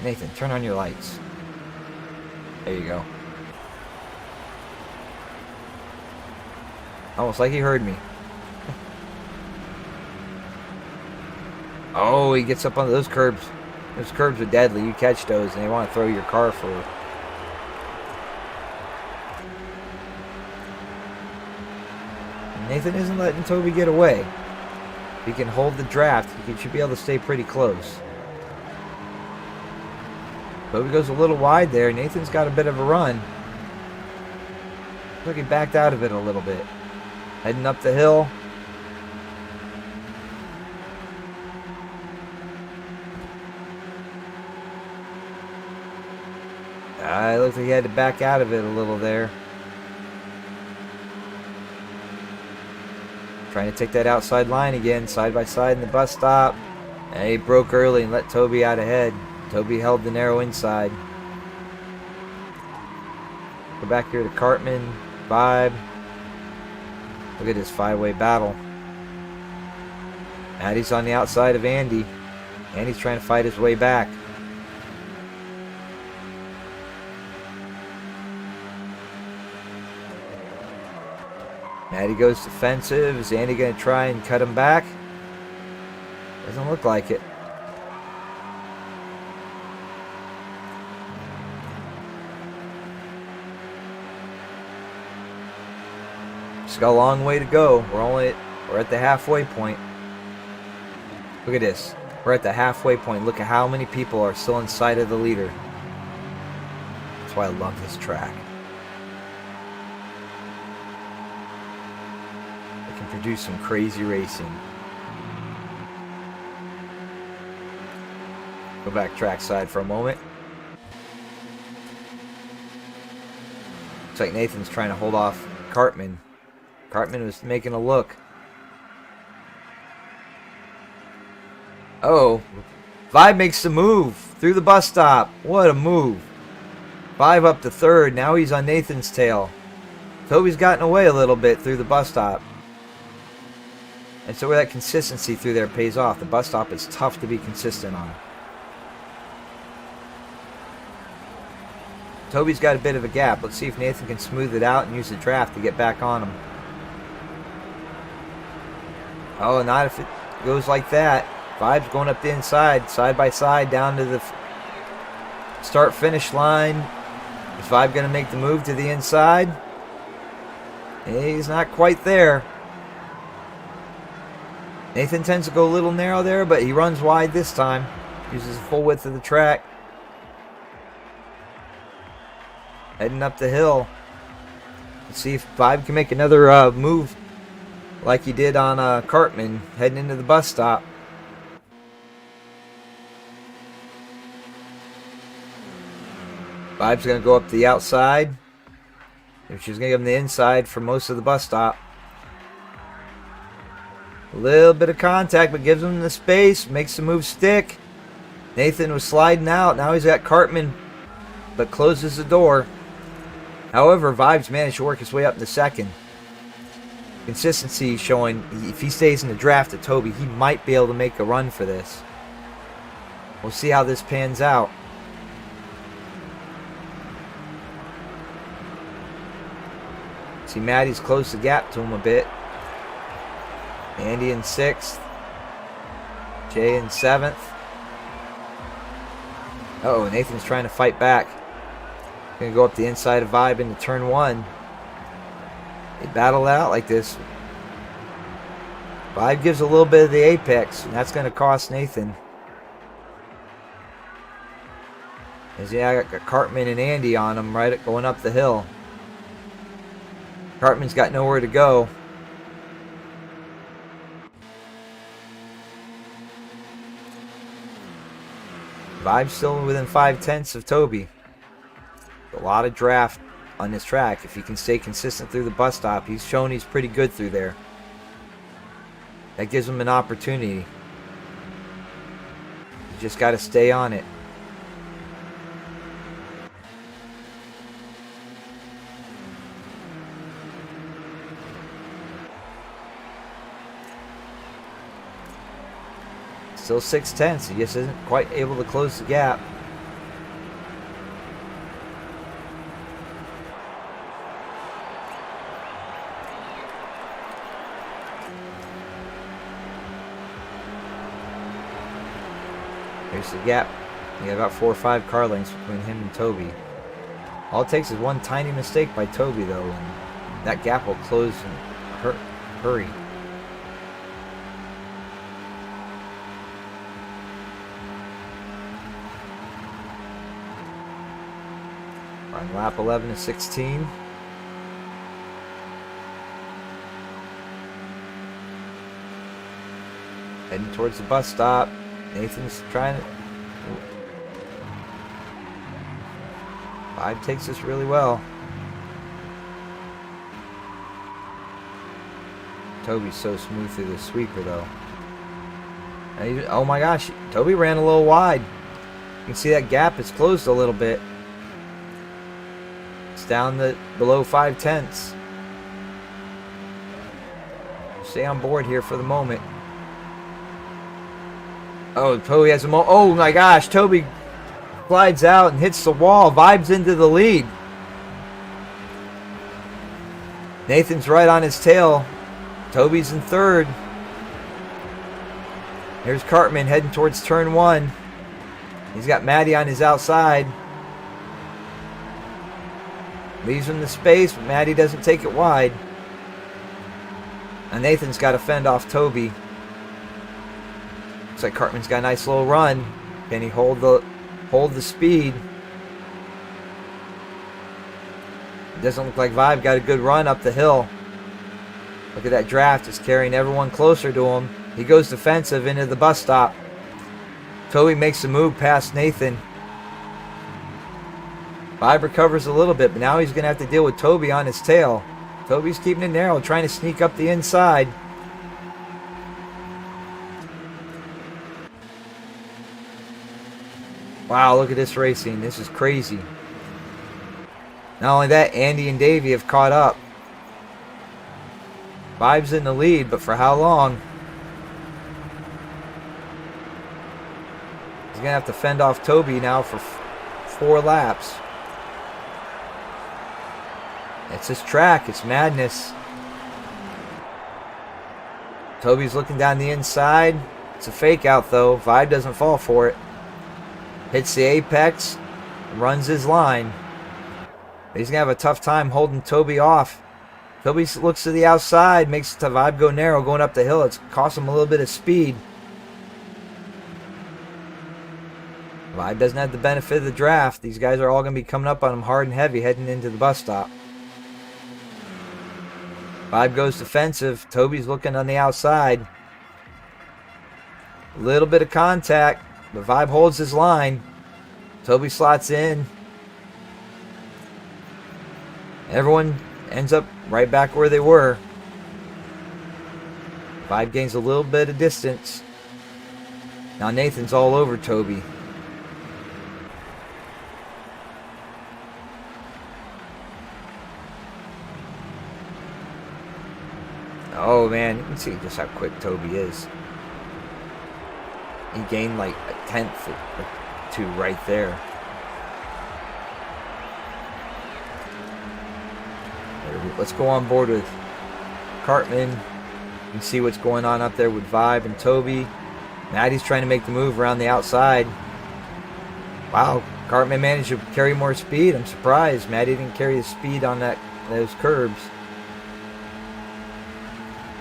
Nathan, turn on your lights. There you go. Almost like he heard me. Oh, he gets up on those curbs. Those curbs are deadly. You catch those and they want to throw your car for... Nathan isn't letting Toby get away. If he can hold the draft, he should be able to stay pretty close. Toby goes a little wide there. Nathan's got a bit of a run. Looks like he backed out of it a little bit. Heading up the hill. It looks like he had to back out of it a little there. Trying to take that outside line again, side by side in the bus stop. And he broke early and let Toby out ahead. Toby held the narrow inside. Go back here to Cartman, Vibe. Look at this 5-way battle. Maddie's on the outside of Andy. Andy's trying to fight his way back. Maddie goes defensive. Is Andy going to try and cut him back? Doesn't look like it. Just got a long way to go. We're at the halfway point. Look at this. We're at the halfway point. Look at how many people are still inside of the leader. That's why I love this track. It can produce some crazy racing. Go back trackside for a moment. Looks like Nathan's trying to hold off Cartman. Cartman was making a look. Oh, Vibe makes the move through the bus stop. What a move. Vibe up to 3rd. Now he's on Nathan's tail. Toby's gotten away a little bit through the bus stop. And so that consistency through there pays off. The bus stop is tough to be consistent on. Toby's got a bit of a gap. Let's see if Nathan can smooth it out and use the draft to get back on him. Oh, not if it goes like that. Vibe's going up the inside, side by side, down to the start-finish line. Is Vibe going to make the move to the inside? He's not quite there. Nathan tends to go a little narrow there, but he runs wide this time. Uses the full width of the track. Heading up the hill. Let's see if Vibe can make another move like he did on Cartman, heading into the bus stop. Vibe's going to go up the outside. She's going to give him the inside for most of the bus stop. A little bit of contact, but gives him the space. Makes the move stick. Nathan was sliding out. Now he's got Cartman, but closes the door. However, Vibe's managed to work his way up to 2nd. Consistency showing if he stays in the draft at Toby, he might be able to make a run for this. We'll see how this pans out. See, Maddie's closed the gap to him a bit. Andy in 6th. Jay in 7th. Uh-oh, Nathan's trying to fight back. Gonna go up the inside of Vibe into turn 1. They battle it out like this. Vibe gives a little bit of the apex, and that's gonna cost Nathan. As yeah, I got Cartman and Andy on him right going up the hill. Cartman's got nowhere to go. Vibe's still within 5/10 of Toby. A lot of draft on this track. If he can stay consistent through the bus stop, he's shown he's pretty good through there. That gives him an opportunity. You just got to stay on it. Still 6/10. He just isn't quite able to close the gap. Here's the gap. You got about 4 or 5 car lengths between him and Toby. All it takes is one tiny mistake by Toby, though, and that gap will close in hurry. On lap 11 to 16. Heading towards the bus stop. Nathan's trying to... Vibe takes this really well. Toby's so smooth through the sweeper, though. And oh my gosh, Toby ran a little wide. You can see that gap is closed a little bit. It's down to below 5/10. Stay on board here for the moment. Oh, Toby has a oh my gosh, Toby slides out and hits the wall. Vibe's into the lead. Nathan's right on his tail. Toby's in 3rd. Here's Cartman heading towards turn 1. He's got Maddie on his outside. Leaves him the space, but Maddie doesn't take it wide. And Nathan's got to fend off Toby. Looks like Cartman's got a nice little run. Can he hold the speed? It doesn't look like Vibe got a good run up the hill. Look at that draft. It's carrying everyone closer to him. He goes defensive into the bus stop. Toby makes a move past Nathan. Vibe recovers a little bit, but now he's going to have to deal with Toby on his tail. Toby's keeping it narrow, trying to sneak up the inside. Wow, look at this racing. This is crazy. Not only that, Andy and Davey have caught up. Vibe's in the lead, but for how long? He's going to have to fend off Toby now for 4 laps. It's this track. It's madness. Toby's looking down the inside. It's a fake out, though. Vibe doesn't fall for it. Hits the apex. Runs his line. He's going to have a tough time holding Toby off. Toby looks to the outside. Makes the Vibe go narrow going up the hill. It's cost him a little bit of speed. Vibe doesn't have the benefit of the draft. These guys are all going to be coming up on him hard and heavy heading into the bus stop. Vibe goes defensive. Toby's looking on the outside. A little bit of contact, but Vibe holds his line. Toby slots in. Everyone ends up right back where they were. Vibe gains a little bit of distance. Now Nathan's all over Toby. Oh man, you can see just how quick Toby is. He gained like a 1/10 or 2 right there. Let's go on board with Cartman and see what's going on up there with Vibe and Toby. Maddie's trying to make the move around the outside. Wow, Cartman managed to carry more speed. I'm surprised Maddie didn't carry the speed on those curbs.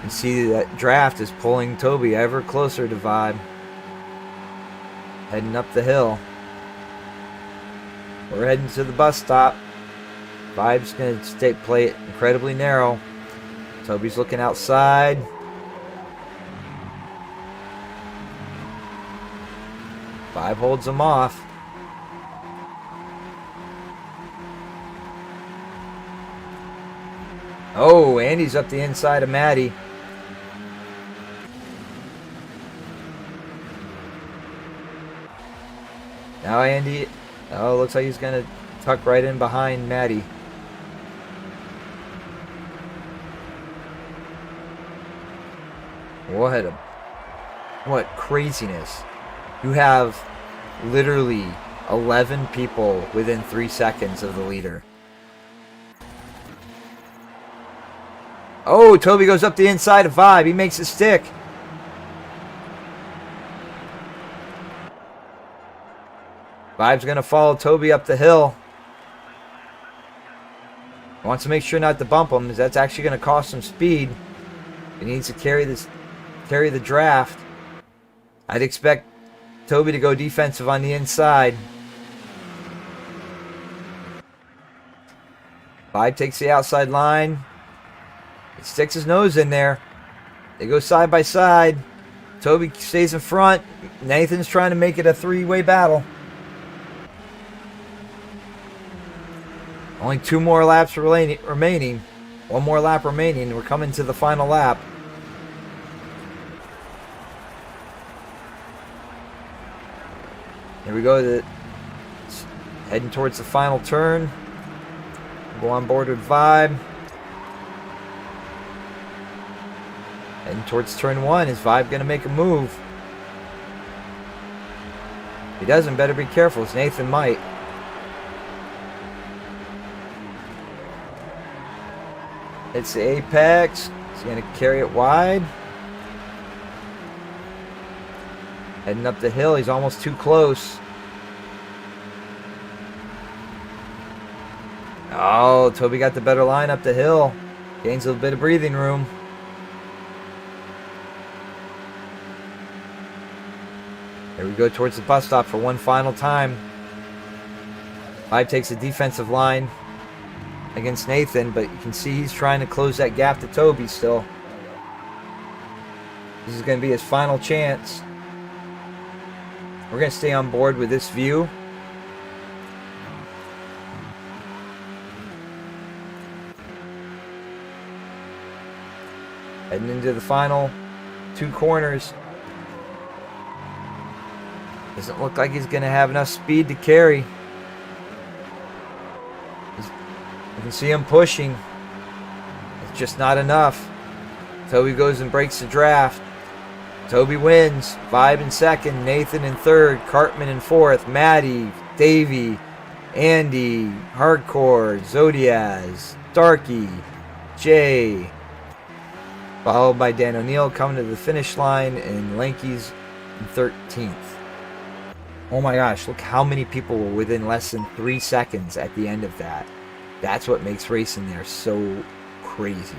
You see that draft is pulling Toby ever closer to Vibe. Heading up the hill. We're heading to the bus stop. Vibe's going to play it incredibly narrow. Toby's looking outside. Vibe holds him off. Oh, Andy's up the inside of Maddie. Now Andy, oh, looks like he's going to tuck right in behind Maddie. What craziness. You have literally 11 people within 3 seconds of the leader. Oh, Toby goes up the inside of Vibe. He makes a stick. Vibe's going to follow Toby up the hill. Wants to make sure not to bump him, because that's actually going to cost him speed. He needs to carry the draft. I'd expect Toby to go defensive on the inside. Vibe takes the outside line. He sticks his nose in there. They go side by side. Toby stays in front. Nathan's trying to make it a three-way battle. Only 2 more laps remaining. 1 more lap remaining. We're coming to the final lap. Here we go. Heading towards the final turn. Go on board with Vibe. Heading towards turn 1. Is Vibe going to make a move? If he doesn't, better be careful, as Nathan might. It's the apex. He's going to carry it wide. Heading up the hill. He's almost too close. Oh, Toby got the better line up the hill. Gains a little bit of breathing room. Here we go towards the bus stop for one final time. Vibe takes a defensive line against Nathan, but you can see he's trying to close that gap to Toby still. This is going to be his final chance. We're going to stay on board with this view. Heading into the final 2 corners. Doesn't look like he's going to have enough speed to carry. You can see him pushing. It's just not enough. Toby goes and breaks the draft. Toby wins. Vibe in second. Nathan in third. Cartman in fourth. Maddie, Davey, Andy, Hardcore, Zodiaz, Darky, Jay. Followed by Dan O'Neill coming to the finish line, and Lanky's in 13th. Oh my gosh, look how many people were within less than 3 seconds at the end of that. That's what makes racing there so crazy.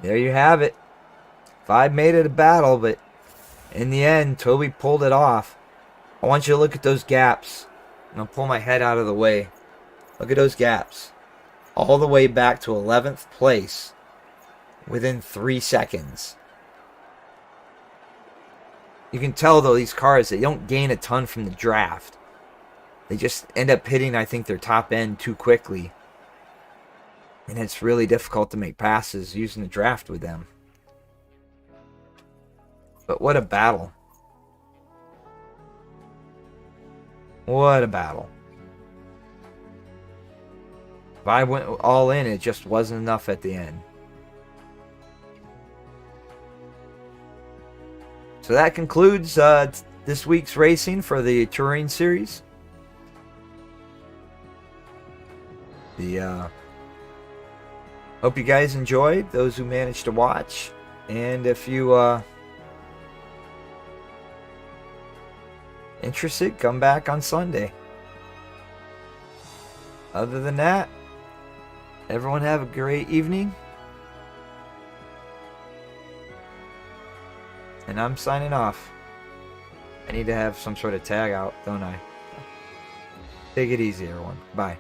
There you have it. Vibe made it a battle, but in the end, Toby pulled it off. I want you to look at those gaps. I'm going to pull my head out of the way. Look at those gaps. All the way back to 11th place within 3 seconds. You can tell, though, these cars, they don't gain a ton from the draft. They just end up hitting, I think, their top end too quickly. And it's really difficult to make passes using the draft with them. But what a battle. What a battle. If I went all in, it just wasn't enough at the end. So that concludes this week's racing for the Touring Series. The hope you guys enjoyed, those who managed to watch, and if you interested, come back on Sunday. Other than that, everyone have a great evening. And I'm signing off. I need to have some sort of tag out, don't I? Take it easy, everyone. Bye.